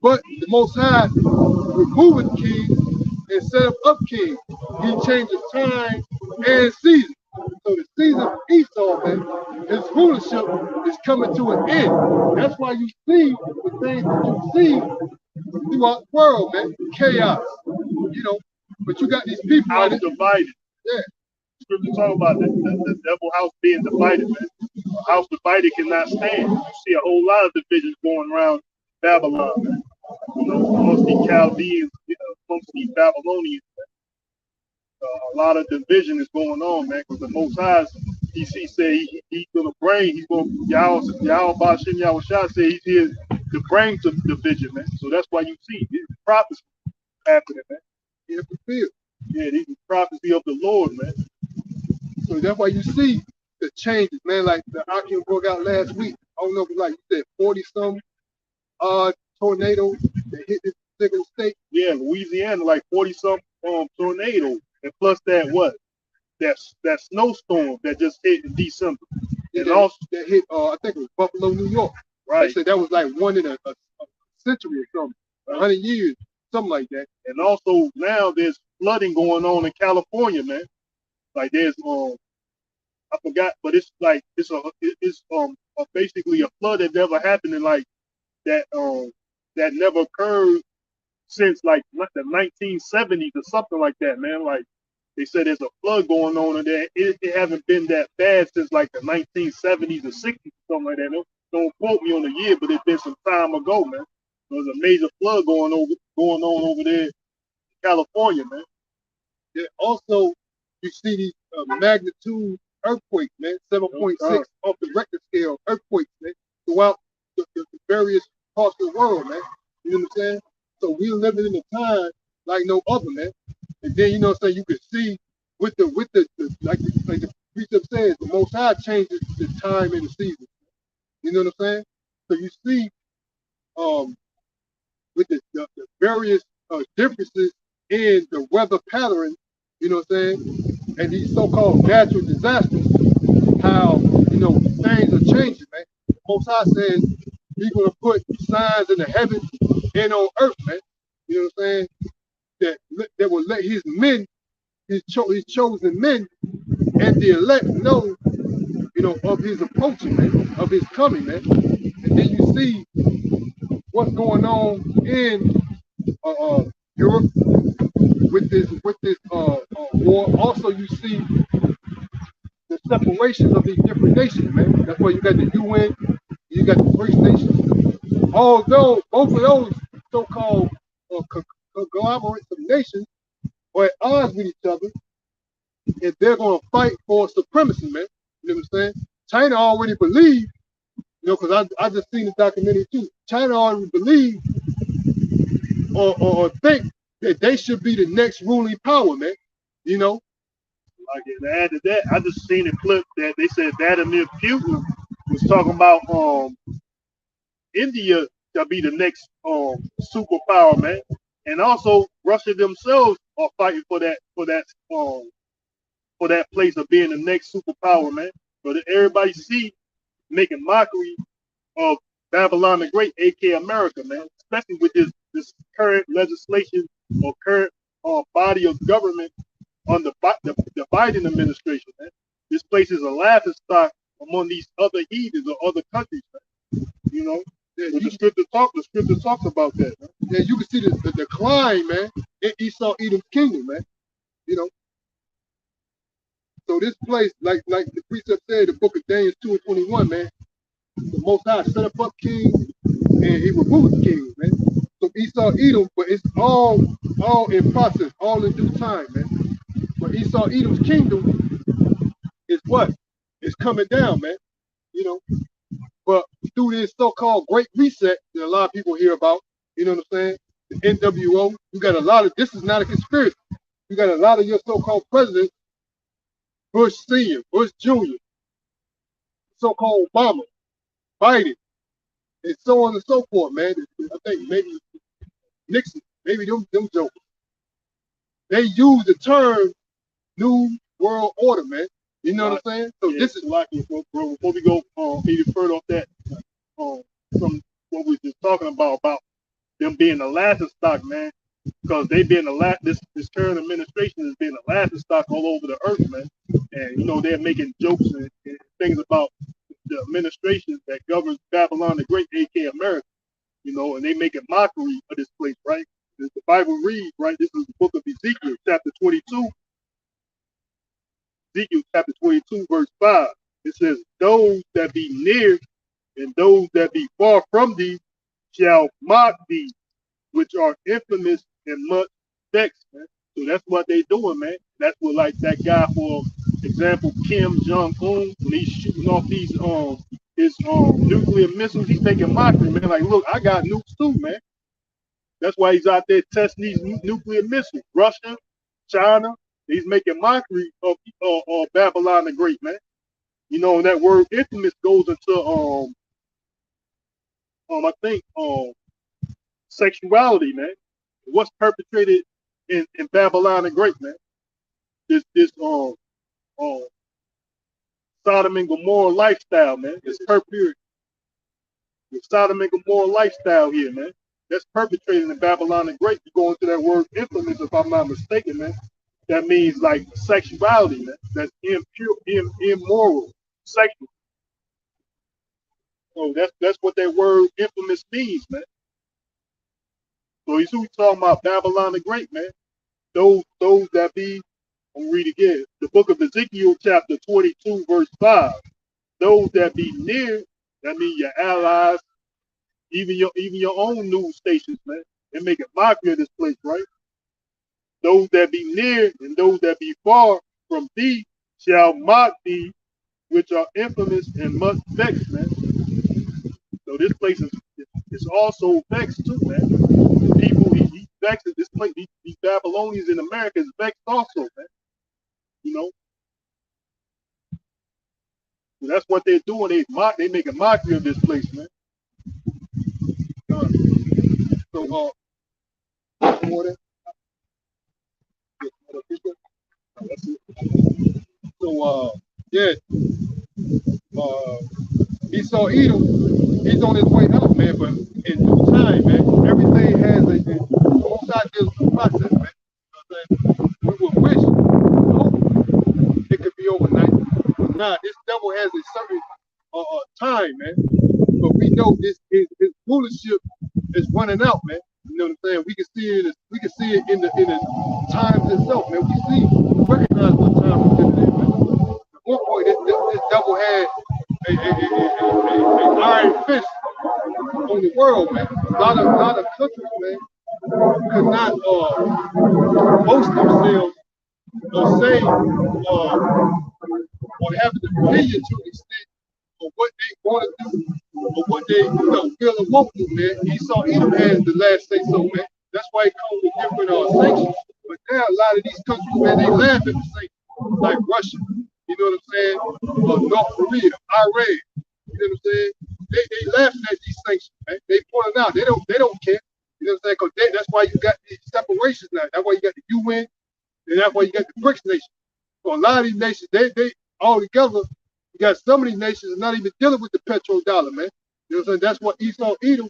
But the Most High removed kings and set up kings. He changed the time and season. So the season of Esau, man, his rulership is coming to an end. That's why you see the things that you see throughout the world, man. Chaos, you know. But you got these people House right divided. Yeah. Scripture talk about the devil house being divided, man. A house divided cannot stand. You see a whole lot of divisions going around Babylon, man. You know, amongst the Chaldeans, amongst the Babylonians. A lot of division is going on, man, because the Most High, he said he's gonna bring, Yahweh Bashem Yahweh Shah said he's here to bring some division, man. So that's why you see these prophecy happening, man. Yeah, fulfilled. Yeah, these are prophecy of the Lord, man. So that's why you see the changes, man. Like the Akim broke out last week. I don't know if it's like you said 40-some tornadoes that hit this particular state. Yeah, Louisiana, like 40-some tornadoes. And plus that snowstorm that just hit in December. Yeah, and also that hit I think it was Buffalo, New York. Right. They said that was like one in a century or something, 100 years, something like that. And also now there's flooding going on in California, man. Like there's I forgot, but it's like it's basically a flood that never happened in like that never occurred since like the 1970s or something like that, man. Like they said there's a flood going on in there. It hasn't been that bad since like the 1970s or 60s or something like that. Don't quote me on the year, but it's been some time ago, man. There's a major flood going on over there in California, man. Yeah, also, you see these magnitude earthquakes, man, 7.6 off the Richter scale earthquakes, man, throughout the various parts of the world, man. You know what I'm saying? So we're living in a time like no other, man. And then, you know what I'm saying, you can see with the like the precept says, the Most High changes the time and the season. You know what I'm saying? So you see with the various differences in the weather pattern, you know what I'm saying, and these so-called natural disasters, how, you know, things are changing, man. Most High says he's going to put signs in the heavens and on earth, man. You know what I'm saying? That will let his men, his chosen men, and the elect know, you know, of his approaching, man, of his coming, man. And then you see what's going on in Europe with this war. Also, you see the separation of these different nations, man. That's why you got the UN, you got the British nations. Although both of those so-called conglomerates of nations are at odds with each other, and they're going to fight for supremacy, man. You know what I'm saying? China already believed, you know, because I just seen the documentary too. China already believed or think that they should be the next ruling power, man. You know? Like, to add to that, I just seen a clip that they said Vladimir Putin was talking about India to be the next superpower, man. And also Russia themselves are fighting for that place of being the next superpower, man. But everybody see making mockery of Babylon the Great, aka America, man. Especially with this current legislation or current body of government on the Biden administration, man. This place is a laughing stock among these other heathens or other countries, man. You know, the scripture talks about that, man. Yeah, you can see the decline, man, in Esau Edom's kingdom, man. You know. So this place, like the precept said, the book of Daniel 2:21, man, the Most High set up kings and he removed kings, man. So Esau Edom, but it's all in process, all in due time, man. But Esau Edom's kingdom is what? It's coming down, man. You know. But through this so-called Great Reset that a lot of people hear about, you know what I'm saying? The NWO, you got a lot of, this is not a conspiracy. You got a lot of your so-called presidents, Bush Sr., Bush Jr., so-called Obama, Biden, and so on and so forth, man. I think maybe Nixon, maybe them jokers. They use the term New World Order, man. You know what I'm saying? So yeah, this is like, bro, before we go any further off that, from what we just talking about them being the laughing stock, man. Because they being this current administration is being the laughing stock all over the earth, man. And you know they're making jokes and things about the administration that governs Babylon the Great, aka America. You know, and they make a mockery of this place, right? The Bible reads, right? This is the book of Ezekiel, chapter 22. Ezekiel chapter 22, verse 5. It says, those that be near and those that be far from thee shall mock thee, which are infamous and much vexed, man. So that's what they doing, man. That's what, like that guy, for example, Kim Jong-un, when he's shooting off these his nuclear missiles, he's making mockery, man. Like, look, I got nukes too, man. That's why he's out there testing these nuclear missiles. Russia, China, he's making mockery of Babylon the Great, man. You know, and that word infamous goes into I think sexuality, man. What's perpetrated in Babylon the Great, man? This Sodom and Gomorrah lifestyle, man. It's perpetrated. The Sodom and Gomorrah lifestyle here, man. That's perpetrated in Babylon the Great. You go into that word infamous, if I'm not mistaken, man. That means like sexuality, man. That's impure, immoral, sexual. So that's what that word infamous means, man. So he's who we talking about, Babylon the Great, man. Those that be, I'm read again. The book of Ezekiel, chapter 22, verse 5. Those that be near, that means your allies, even your own news stations, man. They make a mockery of this place, right? Those that be near and those that be far from thee shall mock thee, which are infamous and much vexed, man. So this place is also vexed too, man. People he vexed at this place. These Babylonians in America is vexed also, man. You know. So that's what they're doing. They make a mockery of this place, man. So yeah. Esau Edom, he's on his way out, man, but in due time, man, everything has a most ideal process, man. You know what I'm saying? We would wish, hope it could be overnight. But nah, this devil has a certain time, man. But we know his rulership is running out, man. You know what I'm saying? We can see it in the times itself, man. We recognize what time we're living in, man. At one point, this devil had a iron fist on the world, man. A lot of countries, man, could not boast themselves or say or have an opinion to the extent of what they want to do or what they feel and won't do, man. Esau Edom has the last say so, man. That's why it comes with different sanctions. But now a lot of these countries, man, they laugh at the sanctions, like Russia. You know what I'm saying? North Korea, Iran. You know what I'm saying? They laughing at these sanctions, man. They point it out. They don't care. You know what I'm saying? Because that's why you got these separations now. That's why you got the UN, and that's why you got the BRICS nations. So a lot of these nations, they all together. You got some of these nations are not even dealing with the petrodollar, man. You know what I'm saying? That's what Esau Edom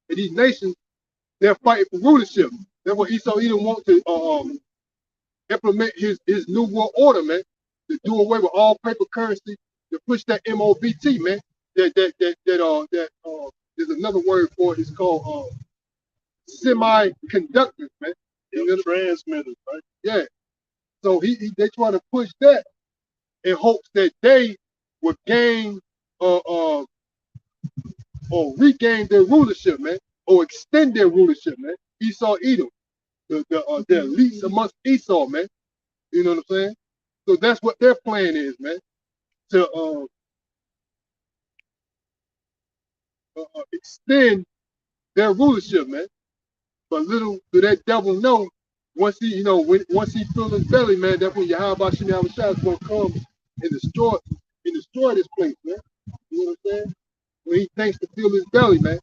and these nations, they're fighting for rulership. That's what Esau Edom wants to implement his new world order, man. To do away with all paper currency, to push that MOBT, man. There's another word for it. It's called semiconductors, man. Transmitters, right? Yeah. So they try to push that in hopes that they would gain or regain their rulership, man, or extend their rulership, man. Esau Edom, the elites amongst Esau, man. You know what I'm saying? So that's what their plan is, man, to extend their rulership, man. But little do that devil know, once he fills his belly, man, that's when Yahweh Shem Yahushua is going to come and destroy this place, man. You know what I'm saying? When he thinks to fill his belly, man,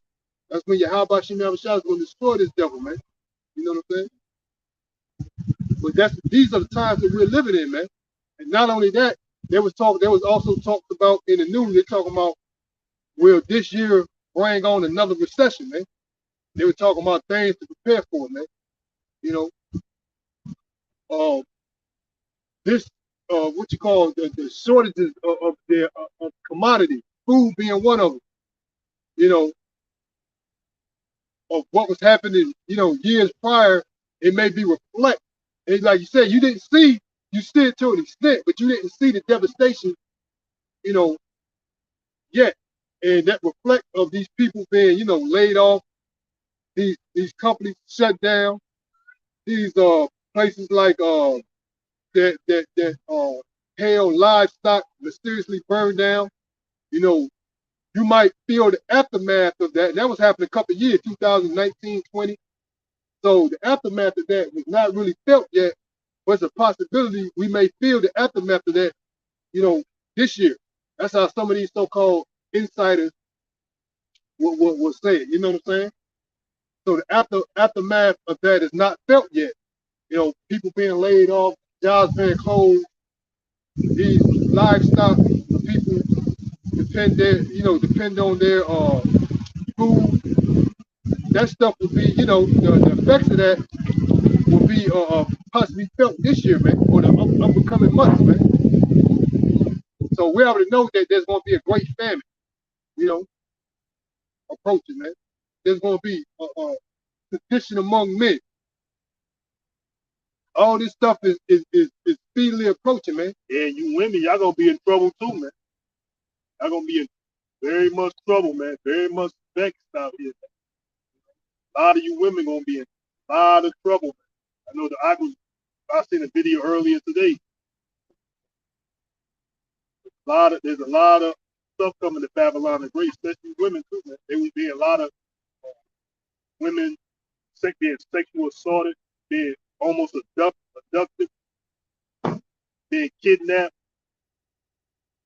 that's when Yahweh Shem Yahushua is going to destroy this devil, man. You know what I'm saying? But these are the times that we're living in, man. And not only that, there was also talked about in the news, they're talking about, well, this year bring on another recession, man. They were talking about things to prepare for, man. You know, this what you call the shortages of their of commodity, food being one of them. You know, of what was happening, years prior, it may be reflect. And like you said, you see it to an extent, but you didn't see the devastation, you know, yet. And that reflect of these people being, laid off, these companies shut down, these places like that held livestock mysteriously burned down. You know, you might feel the aftermath of that. And that was happening a couple of years, 2019, 20. So the aftermath of that was not really felt yet, but it's a possibility we may feel the aftermath of that, this year. That's how some of these so-called insiders will say it. You know what I'm saying? So the aftermath of that is not felt yet. People being laid off, jobs being closed, these livestock people depend on their food. That stuff will be, the effects of that will be possibly felt this year, man, or the upcoming months, man. So we already know that there's going to be a great famine, approaching, man. There's going to be a sedition among men. All this stuff is speedily approaching, man. And you women, y'all gonna be in trouble too, man. Y'all gonna be in very much trouble, man. Very much vexed out here. A lot of you women gonna be in a lot of trouble, man. I know that I seen a video earlier today. There's a lot of stuff coming to Babylon the Great, especially women too, man. There will be a lot of women being sexual assaulted, being almost abducted, being kidnapped.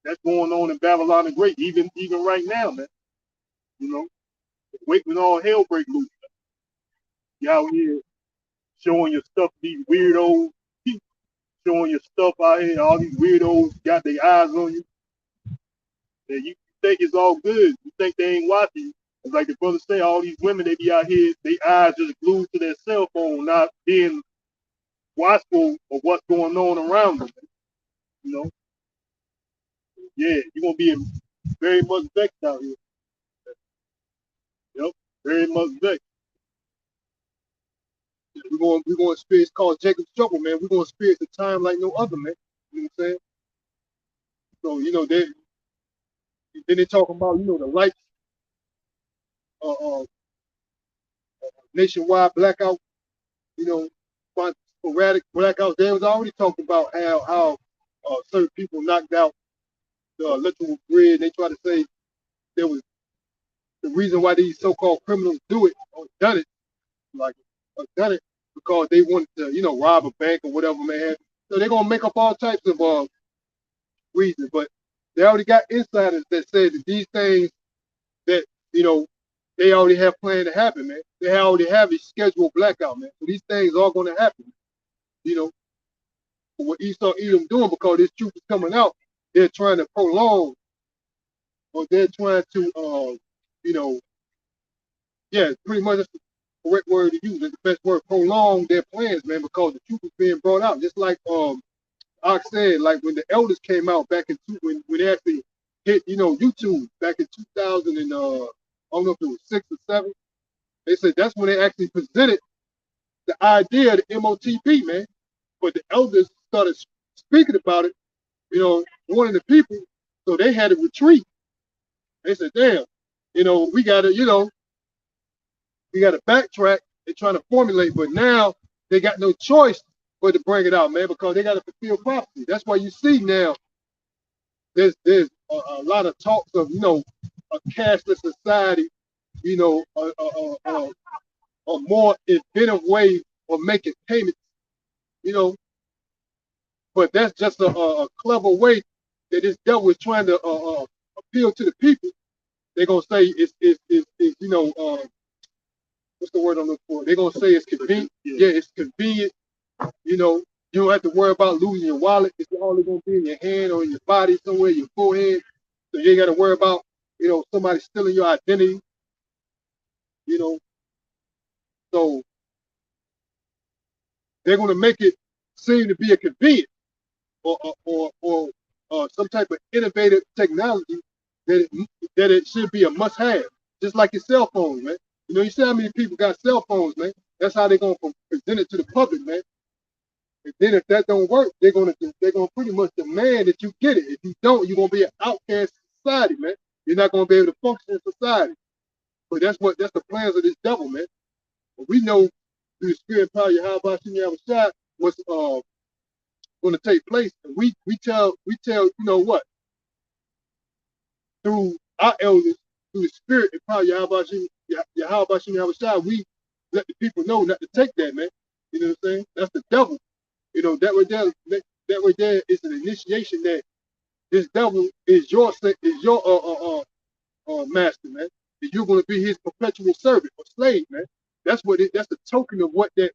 That's going on in Babylon the Great, even right now, man. Wait when all hell break loose. You out here showing your stuff to these weirdos, showing your stuff out here, all these weirdos got their eyes on you. And you think it's all good. You think they ain't watching you. It's like the brother say, all these women, they be out here, their eyes just glued to their cell phone, not being watchful of what's going on around them. Yeah, you're going to be very much vexed out here. Yep, very much vexed. We're going to experience called Jacob's trouble, man. We're going to experience a time like no other, man. You know what I'm saying? So, then they're talking about, the lights, nationwide blackout, sporadic blackouts. They was already talking about how certain people knocked out the electrical grid. They try to say there was the reason why these so-called criminals do it or done it because they wanted to, rob a bank or whatever, man. So they're gonna make up all types of reasons, but they already got insiders that said that these things that they already have planned to happen, man. They already have a scheduled blackout, man. So these things are going to happen, what Esau Edom doing because this truth is coming out. They're trying to prolong, or they're trying to, pretty much that's the correct word to use. That's the best word. Prolong their plans, man, because the truth is being brought out. Just like Ox said, like when the elders came out back in when they actually hit, YouTube back in 2000 and I don't know if it was 6 or 7. They said that's when they actually presented the idea of the MOTP, man. But the elders started speaking about it, warning the people, so they had to retreat. They said, damn, we gotta backtrack and trying to formulate, but now they got no choice but to bring it out, man, because they gotta fulfill prophecy. That's why you see now there's a lot of talks of, a cashless society, a more inventive way of making payments, but that's just a clever way that this devil is trying to appeal to the people. They're gonna say it's what's the word I'm looking for? They're gonna say it's convenient. Yeah, it's convenient. You don't have to worry about losing your wallet. It's only gonna be in your hand or in your body somewhere, your forehead. So you ain't gotta worry about somebody stealing your identity. You know, so they're going to make it seem to be a convenience or some type of innovative technology that it should be a must-have, just like your cell phone, man. You know, you see how many people got cell phones, man. That's how they're gonna present it to the public, man. And then if that don't work, they're gonna pretty much demand that you get it. If you don't, you're gonna be an outcast in society, man. You're not gonna be able to function in society. But that's the plans of this devil, man. But we know through the spirit and power, how about you have a shot, what's going to take place. And we tell you know what, through our elders, through the spirit and power, how about you have a shot, we let the people know not to take that, man. You know what I'm saying? That's the devil. You know, that right there is an initiation that this devil is your master, man. And you're going to be his perpetual servant or slave, man. That's the token of what that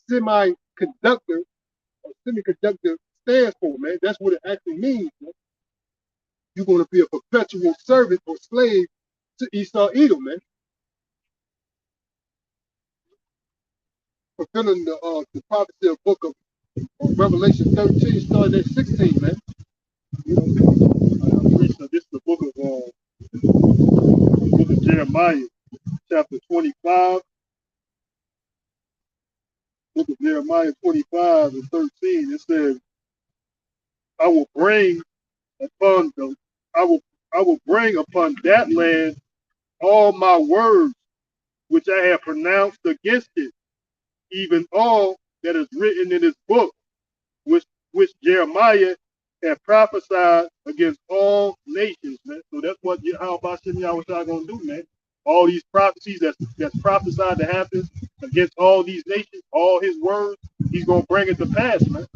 semiconductor semiconductor stands for, man. That's what it actually means, man. You're going to be a perpetual servant or slave to Esau Edom, man. Fulfilling the prophecy of book of Revelation 13, starting at 16, man. You know, this is the book of Jeremiah, chapter 25. Book of Jeremiah 25 and 13. It says, I will bring upon that land all my words which I have pronounced against it, even all that is written in this book, which Jeremiah had prophesied against all nations, man. So that's what Yahweh was going to do, man. All these prophecies that's prophesied to happen against all these nations, all his words, he's going to bring it to pass, man.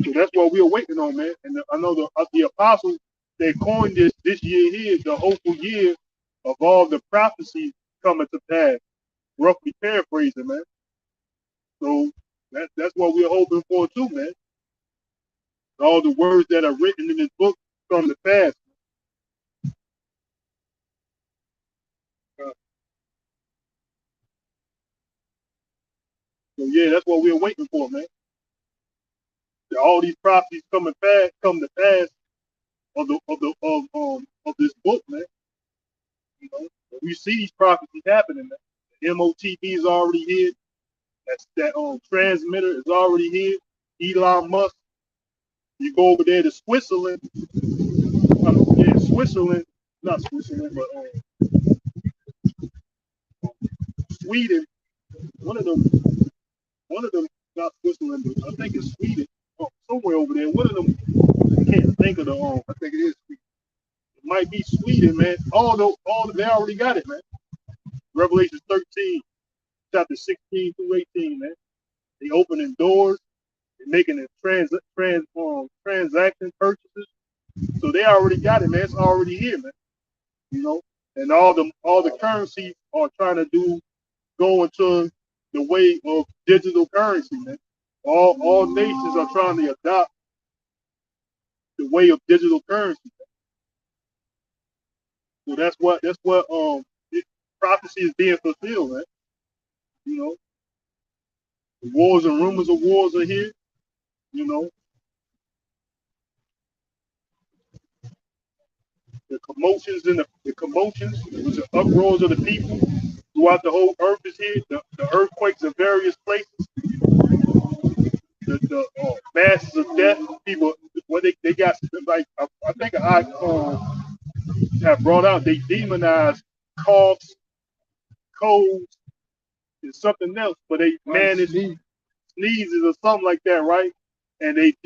So that's what we're waiting on, man. And I know the apostles, they coined this year here, the hopeful year of all the prophecies coming to pass. Roughly paraphrasing, man. So that's what we're hoping for too, man. All the words that are written in this book come to pass. So yeah, that's what we're waiting for, man. All these prophecies come to pass of this book, man. You know, we see these prophecies happening, man. The MOTB is already here. That transmitter is already here. Elon Musk. You go over there to Switzerland. Switzerland, not Switzerland, but Sweden. One of them, not Switzerland, but I think it's Sweden. Somewhere over there. One of them, I can't think of the I think it is Sweden. It might be Sweden, man. They already got it, man. Revelation 13, chapter 16 through 18, man. They opening doors, they're making it transaction purchases. So they already got it, man. It's already here, man. You know, and all the currencies are trying to go into the way of digital currency, man. All nations are trying to adopt the way of digital currency. So that's what prophecy is being fulfilled, man. You know, the wars and rumors of wars are here. You know, the commotions with the uproars of the people throughout the whole earth is here. The earthquakes in various places, the masses of death, people. What they got, like I think I have brought out, they demonize coughs, colds, and something else, but they manage sneezes or something like that, right? And they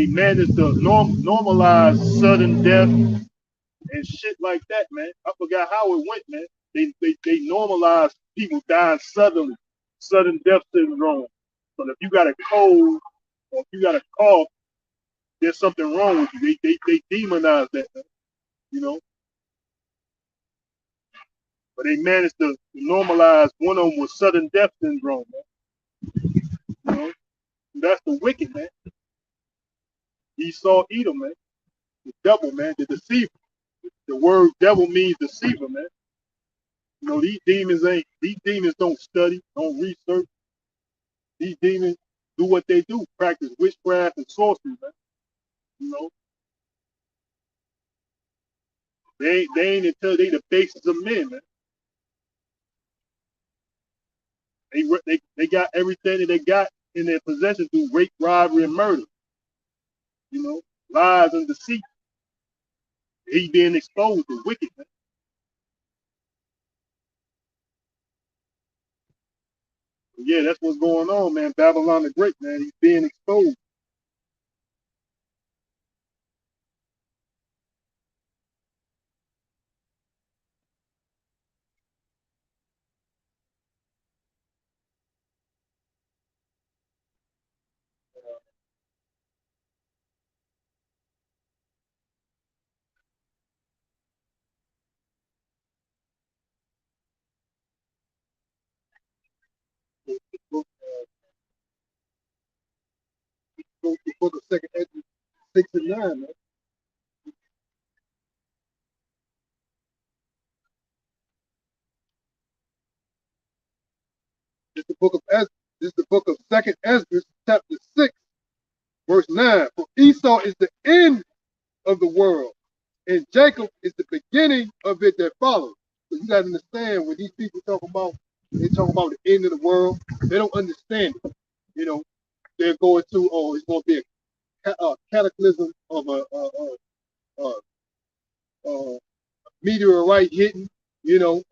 manage to normalize sudden death and shit like that, man. I forgot how it went, man. They normalize people dying suddenly, sudden death syndrome. But if you got a cold or if you got a cough, there's something wrong with you. They demonize that, man. You know. But they managed to normalize one of them with sudden death syndrome, man. You know? That's the wicked, man. Esau Edom, man. The devil, man. The deceiver. The word devil means deceiver, man. You know, these demons don't study, don't research. These demons do what they do, practice witchcraft and sorcery, man. You know, they ain't until they the basis of men, man. They got everything that they got in their possession through rape, robbery, and murder. You know, lies and deceit. He being exposed to wickedness. Yeah, that's what's going on, man. Babylon the Great, man. He's being exposed. The book, the book of Second Ezra 6 and 9, man. This is the book of Ezra. This is the book of Second Ezra, chapter 6, verse 9. For Esau is the end of the world, and Jacob is the beginning of it that follows. So you got to understand when these people talk about, they talk about the end of the world, they don't understand it. You know, they're going to, oh, it's going to be a cataclysm of a meteorite hitting, you know,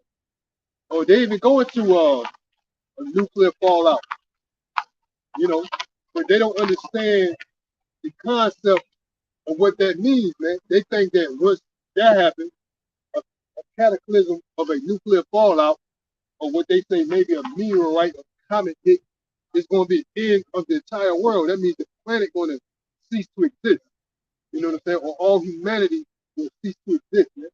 or they even go into a nuclear fallout, you know, but they don't understand the concept of what that means, man. They think that once that happens, a cataclysm of a nuclear fallout, or what they say maybe a meteorite or comet hit, is going to be the end of the entire world. That means the planet going to cease to exist. You know what I'm saying? Or all humanity will cease to exist, man.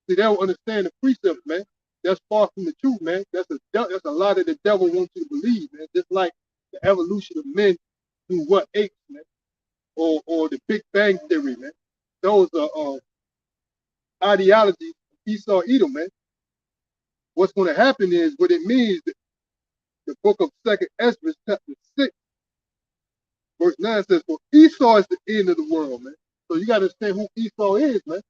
See, they don't understand the precept, man. That's far from the truth, man. That's a lot of the devil wants you to believe, man. Just like the evolution of men through what apes, man, or the Big Bang theory, man. Those are ideologies of Esau Edom, man. What's going to happen is what it means. The book of Second Ezra, chapter 6, verse 9 says, "For Esau is the end of the world, man." So you got to understand who Esau is, man.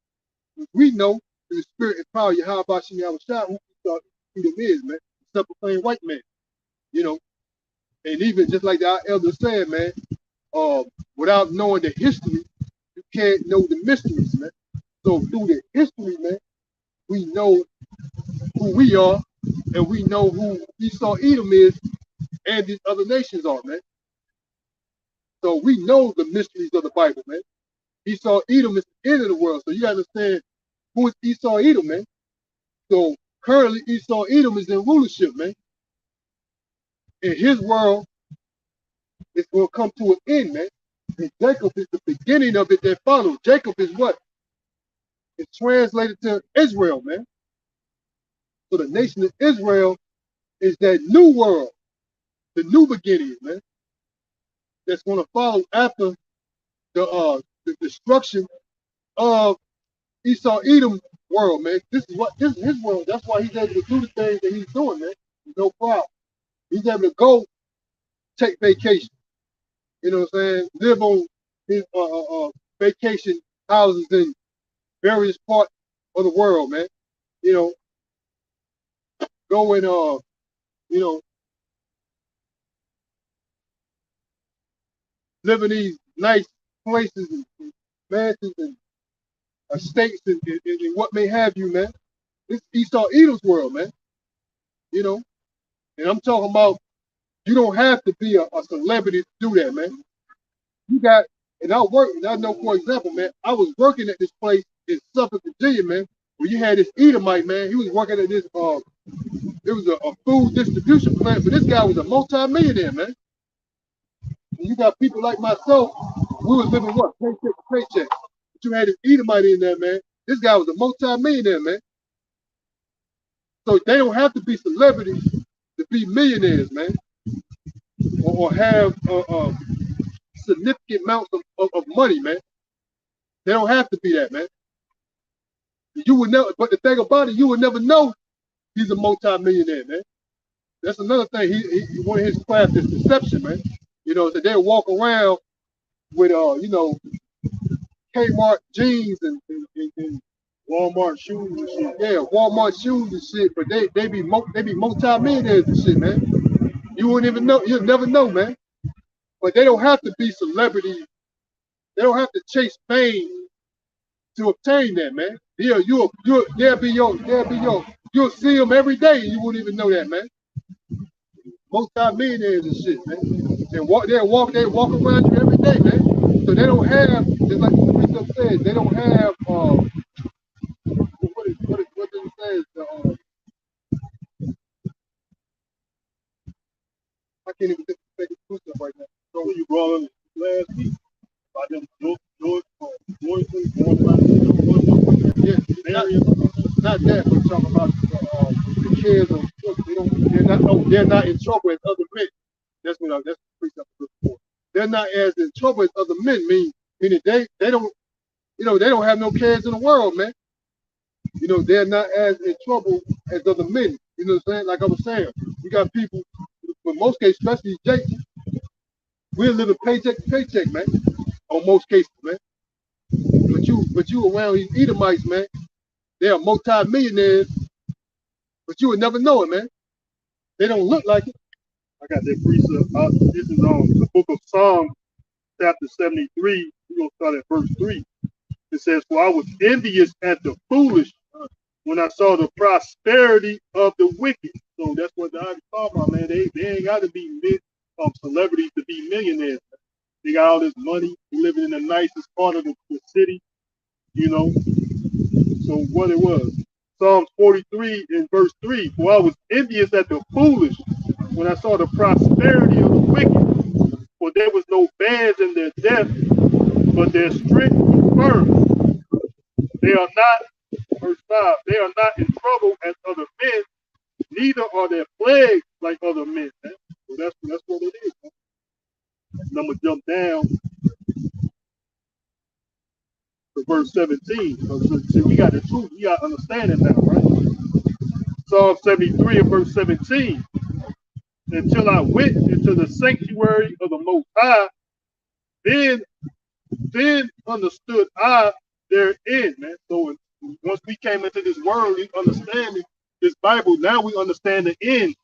We know in the spirit and power, Yahweh Bashim Yahushua, who Esau Edom is, man. Simple plain white man, you know. And even just like our elder said, man, without knowing the history, you can't know the mysteries, man. So through the history, man, we know who we are, and we know who Esau Edom is, and these other nations are, man. So we know the mysteries of the Bible, man. Esau Edom is the end of the world. So you gotta understand who is Esau Edom, man. So currently Esau Edom is in rulership, man. And his world is gonna come to an end, man. And Jacob is the beginning of it that follows. Jacob is what? It's translated to Israel, man. So the nation of Israel is that new world, the new beginning, man. That's gonna follow after the destruction of Esau Edom world, man. This is his world. That's why he's able to do the things that he's doing, man. No problem. He's able to go take vacation. You know what I'm saying? Live on his vacation houses in various parts of the world, man. You know, go and you know, live in these nice places and mansions and estates and what may have you, man. This Esau Edom's world, man. You know, and I'm talking about you don't have to be a celebrity to do that, man. You got, and I know, for example, man, I was working at this place in Suffolk, Virginia, man, where you had this Edomite, man. He was working at this, it was a food distribution plant, but this guy was a multi-millionaire, man. And you got people like myself, we was living what? Paycheck to paycheck. But you had this Edomite in there, man. This guy was a multi-millionaire, man. So they don't have to be celebrities to be millionaires, man, or have significant amounts of money, man. They don't have to be that, man. You would never, but the thing about it, you would never know He's a multi-millionaire, man. That's another thing. One of his craft is deception, man. You know, so they'll walk around with Kmart jeans and Walmart shoes and shit. yeah, Walmart shoes and shit, but they be multi-millionaires and shit, man. You wouldn't even know, you'll never know, man. But they don't have to be celebrities. They don't have to chase fame to obtain that, man. Yeah, you'll see them every day and you wouldn't even know that, man. Multi-millionaires and shit, man. They walk around you every day, man. So they don't have, just like the priest said, they don't have what does it say? I can't even think of the precept right now. So you brought up last week about them George going Yeah, not that, but talking about the kids or they're not in trouble as other men. That's the precept I'm looking for. They're not as in trouble as other men, meaning they don't they don't have no cares in the world, man. You know, they're not as in trouble as other men. You know what I'm saying? Like I was saying, we got people, in most cases, especially Jake, we're living paycheck to paycheck, man. On most cases, man. But you around these Edomites, man. They are multi-millionaires, but you would never know it, man. They don't look like it. I got that precept. This is on the book of Psalms, chapter 73. We're going to start at verse 3. It says, "For I was envious at the foolish when I saw the prosperity of the wicked." So that's what I talking about, man. They ain't got to be celebrities to be millionaires. They got all this money, living in the nicest part of the city, you know. So what it was, Psalms 43 in verse 3, "For I was envious at the foolish when I saw the prosperity of the wicked, for there was no bands in their death, but their strength was firm. They are not," verse 5, "they are not in trouble as other men, neither are they plagued like other men." Man. So that's what it is. Man. And I'm gonna jump down to verse 17. See, we got the truth, we got understanding now, right? Psalm 73 and verse 17. "Until I went into the sanctuary of the Most High, then understood I therein," man. So once we came into this word, we understand this Bible. Now we understand the end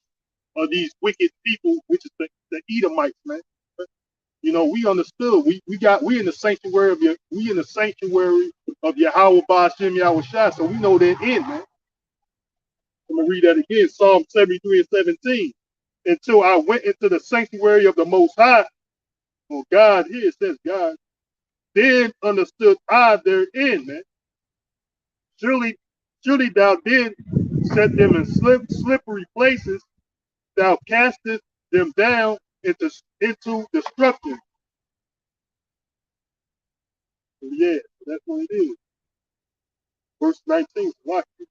of these wicked people, which is the Edomites, man. You know, we understood. We in the sanctuary of Yahweh Ba'ashem Yahweh Shai, so we know their end, man. I'm gonna read that again. Psalm 73 and 17. "Until I went into the sanctuary of the Most High," well, God here, it says God, "then understood I their end," man. Surely thou did set them in slippery places. Thou castest them down into destruction. So yeah, that's what it is. Verse 19. Watch it.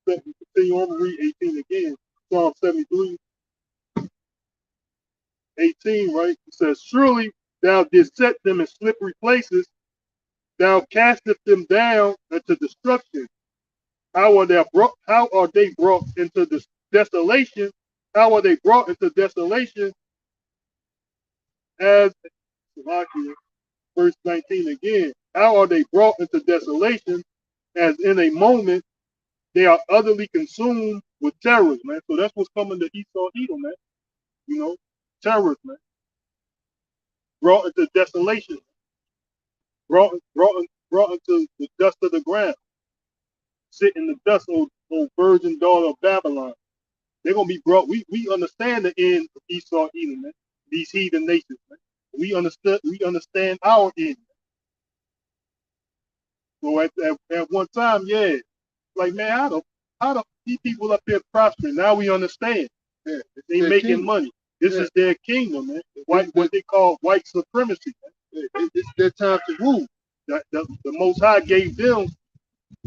Continue on to read 18 again. Psalm 73, 18, right? It says, "Surely thou didst set them in slippery places. Thou castest them down into destruction. How are they brought into this desolation? How are they brought into desolation as," verse 19 again, "how are they brought into desolation as in a moment they are utterly consumed with terrors," man. So that's what's coming to Esau Edom, man. You know, terrors, man. Brought into desolation, brought into the dust of the ground. Sit in the dust, old virgin daughter of Babylon. They're gonna be brought. We understand the end of Esau Edom, man. These heathen nations, man. We understand our end. So at one time, yeah, like, man, how do these people up there prospering? Now we understand. Yeah, they making kingdom. Money. This is their kingdom, man. What they call white supremacy. Man. It's their time to rule. The Most High gave them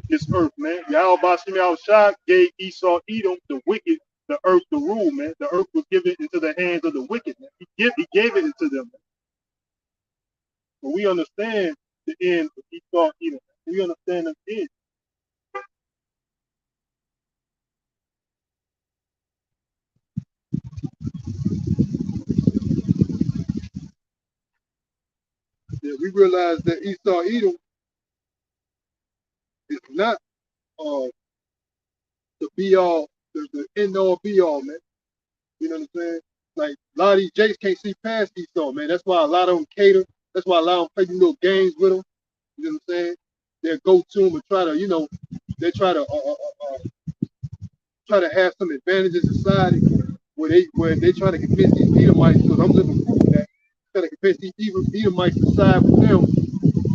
this earth, man. Yahweh Ba'ashem Yahweh Shai gave Esau Edom, the wicked, the earth to rule, man. The earth was given into the hands of the wicked, man. He gave it into them, man. But we understand the end of Esau Edom. We understand the end. we realized that Esau Edom is not the be all, the end all be all, man. You know what I'm saying? Like a lot of these Jakes can't see past Esau, man. That's why a lot of them cater. That's why a lot of them play these little games with them. You know what I'm saying? They'll go to them and try to, they try to have some advantage in society where they try to convince these Edomites, because I'm living proof that, try to convince these Edomites to side with them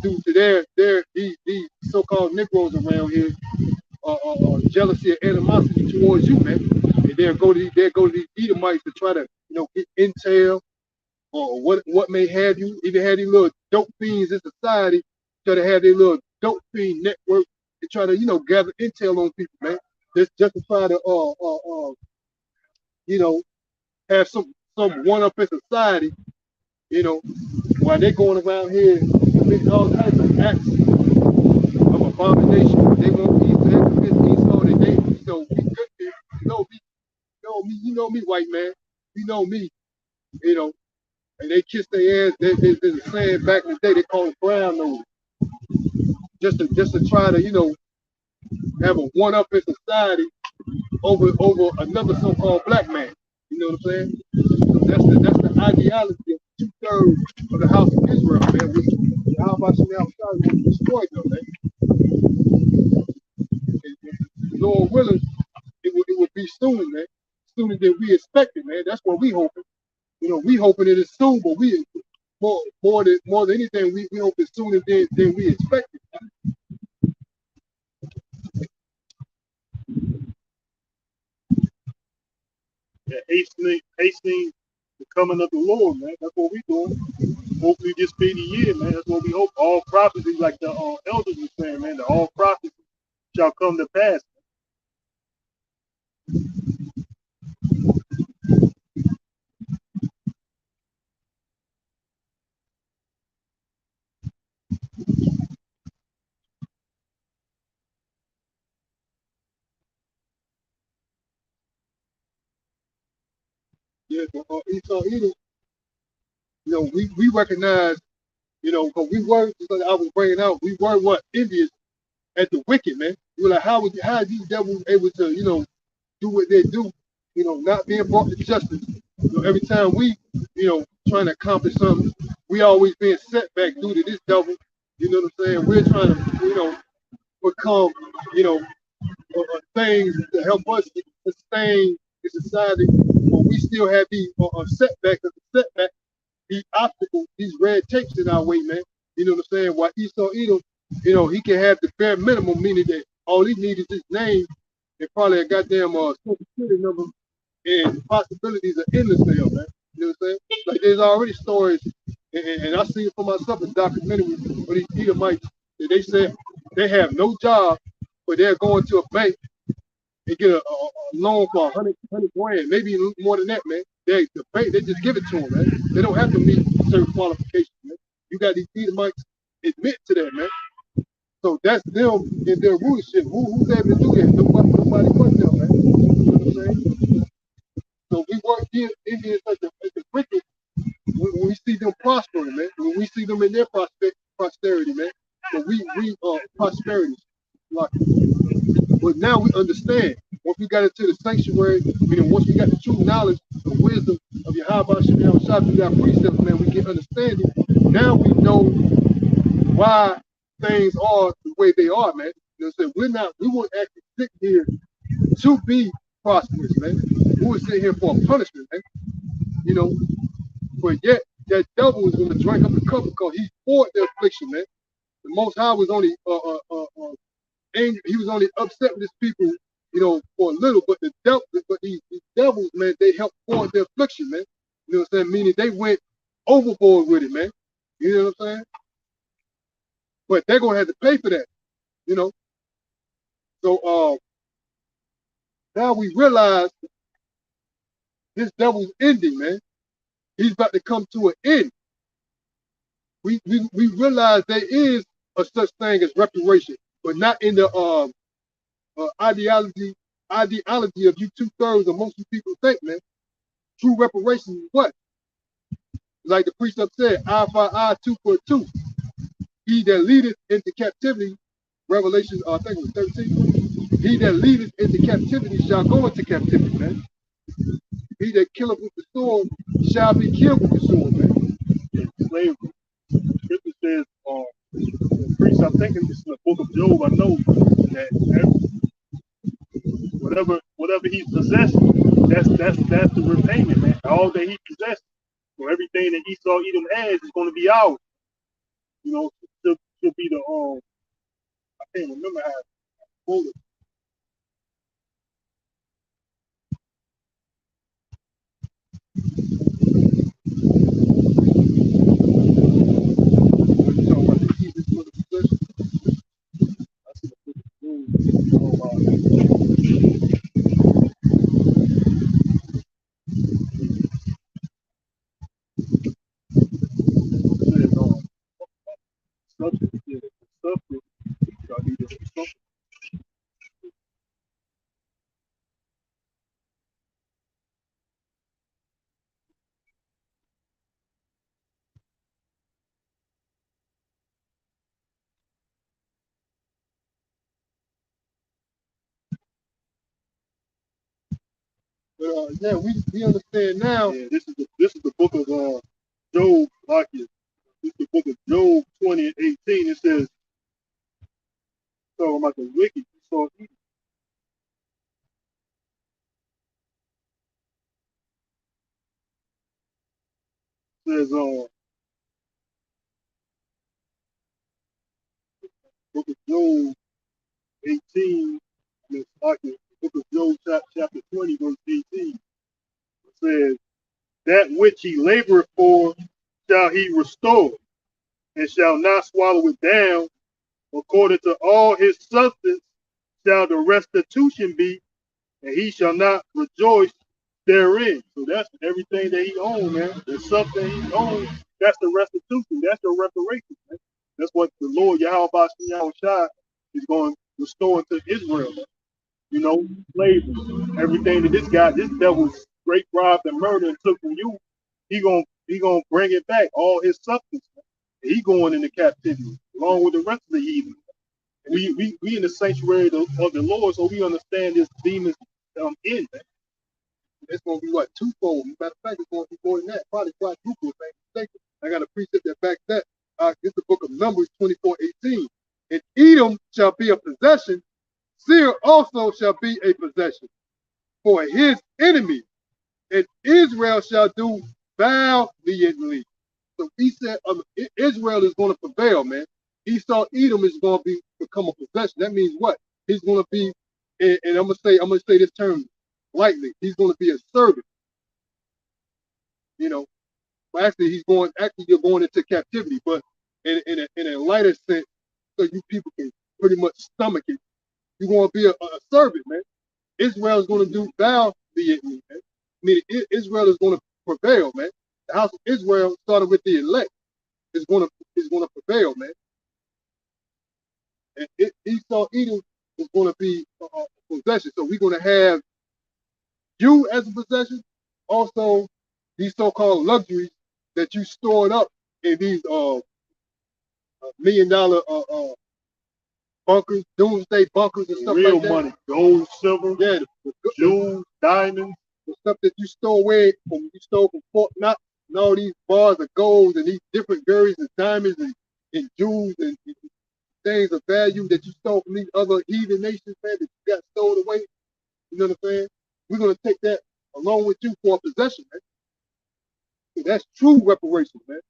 due to these so-called Negroes around here jealousy and animosity towards you, man. And they'll go to these Edomites to try to, get intel or what may have you. Even have these little dope fiends in society try to have their little dope fiend network and try to, gather intel on people, man. Just to try to have some one up in society, while they're going around here committing all types of acts of abomination. They want these to convince Esau that they, we good here. You know me, white man. You know me, and they kiss their ass. There's a saying back in the day, they call it brown nose. Just to try to, have a one up in society over another so-called black man. You know what I'm saying? That's the ideology of 2/3 of the house of Israel, man. How about you now? Sorry, want to destroy them, man. Lord willing, it will be soon, man. Sooner than we expected, man. That's what we hoping. We hoping it is soon, but we more than anything, we hope it's sooner than we expected. Yeah, hastening the coming of the Lord, man. That's what we doing. Hopefully this 50 year, man. That's what we hope. All prophecies, like the elders were saying, man, that all prophecies shall come to pass. Yeah, but Esau Edom, we recognize, because we were, just like I was bringing out, we were what envious at the wicked, man. We were like, how are these devils able to, do what they do, not being brought to justice. Every time we, trying to accomplish something, we always being set back due to this devil. You know what I'm saying? We're trying to, become, things to help us sustain the society, but we still have these setbacks, these obstacles, these red tapes in our way, man. You know what I'm saying? While Esau Edom, he can have the bare minimum, meaning that all he needs is his name and probably a goddamn social security number, and the possibilities are endless there, man. You know what I'm saying? Like there's already stories, and I see it for myself in documentaries where these Edomites, that they say they have no job, but they're going to a bank and get a loan for 100 grand, maybe more than that, man. The bank, they just give it to them, man. They don't have to meet certain qualifications, man. You got these Edomites admit to that, man. So that's them in their rulership. Who's able to do that? Nobody but them, man. You know what I'm saying? So we work here, Indians at the wicked, when we see them prospering, man. When we see them in their prosperity, man. But we prosperity. Like, but now we understand. Once we got into the sanctuary, once we got the true knowledge, the wisdom of Yahweh Shem Shah, we got precepts, man, we get understanding. Now we know why things are the way they are, man. You know what I'm saying? We won't actually sit here to be prosperous, man. We would sit here for a punishment, man. But yet that devil is going to drink up the cup because he's for the affliction, man. The Most High was only angry. He was only upset with his people, for a little. But these devils, man, they helped forward the affliction, man. You know what I'm saying? Meaning they went overboard with it, man. You know what I'm saying? But they're gonna have to pay for that, So now we realize this devil's ending, man. He's about to come to an end. We realize there is a such thing as reparation, but not in the ideology of you 2/3 of most people think, man. True reparation is what? Like the precept said, eye for eye, tooth for a tooth. he that leadeth into captivity, Revelation, I think it was 13. He that leadeth into captivity shall go into captivity, man. He that killeth with the sword shall be killed with the sword, man. And slavery. Scripture says, the priest, I'm thinking this in the book of Job, I know that whatever he's possessing, that's the repayment, man. All that he possessed. So everything that Esau Edom has is going to be ours. You know, should be the I can't remember how it's quoted. When you talk about the heathen for the possession, I see the book of Job. It says substance, yeah, substance. I need to something. but yeah, we understand now. Yeah, this is the book of Job, like it. This is the book of Job 20 and 18. It says, talking about the wicked. So it says, book of Job 18, and it's like it. The book of Job chapter 20, verse 18. It says, that which he laboreth for shall he restore, and shall not swallow it down. According to all his substance shall the restitution be, and he shall not rejoice therein. So that's everything that he owns, man. The substance he owns, that's the restitution. That's your reparation, man. That's what the Lord Yahweh Shai is going to restore to Israel, man. You know, slavery, everything that this devil's rape, robbed, and murder and took from you, he gonna bring it back, all his substance. Man. He going into captivity along with the rest of the heathen. We in the sanctuary of the Lord, so we understand this demons in, man. It's going to be what, twofold. Matter of fact, it's going to be more than that. Probably quadruple. I got a precept that backs that. This is the book of Numbers 24:18. And Edom shall be a possession. Seir also shall be a possession for his enemy. And Israel shall do valiantly. So he said Israel is going to prevail, man. Esau Edom is going to become a possession. That means what? He's going to be, and I'm gonna say this term lightly. He's going to be a servant. You know, but actually you're going into captivity, but in a lighter sense, so you people can pretty much stomach it. You're going to be a servant, man. Israel is going to do valiantly, man. I mean, Israel is going to prevail, man. The house of Israel, started with the elect, is going to prevail, man. And Esau Edom is going to be a possession. So we're going to have you as a possession. Also, these so-called luxuries that you stored up in these $1 million bunkers, doomsday bunkers and stuff real like that. money, gold, silver, Yeah, jewels, diamonds, the stuff that you stole away from Fort Knox, and all these bars of gold and these different varieties of diamonds and jewels and things of value that you stole from these other heathen nations, man, that you got stolen away. You know what I'm saying? We're gonna take that along with you for a possession, man. So that's true reparation, man.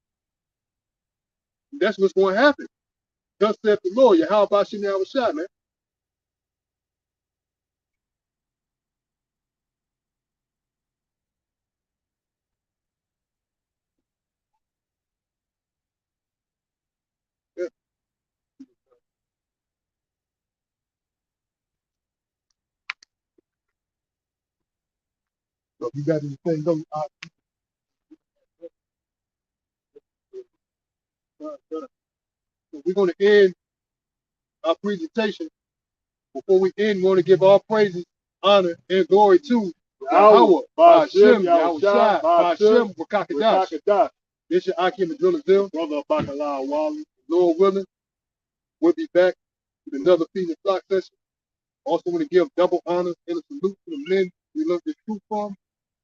And that's what's going to happen. Thus saith the Lord, Yahweh Shai, Shai, man. Yeah. So if you got anything, go. So we're going to end our presentation. Before we end, we want to give all praises, honor, and glory to Yahweh, Ba'ashem, Yahweh Shai, Ba'ashem, Wakakadash. Wakakadash. This is Akim Abdullah Zil. Brother Bakala Wali. Lord willing, we'll be back with another Feeding the Flock session. Also want to give double honor and a salute to the men we learned this truth from.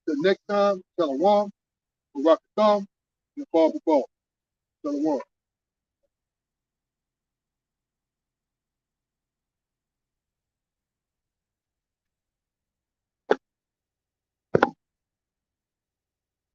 Till next time, Shalom, Barak Thumb, and Father Ball. Shalom.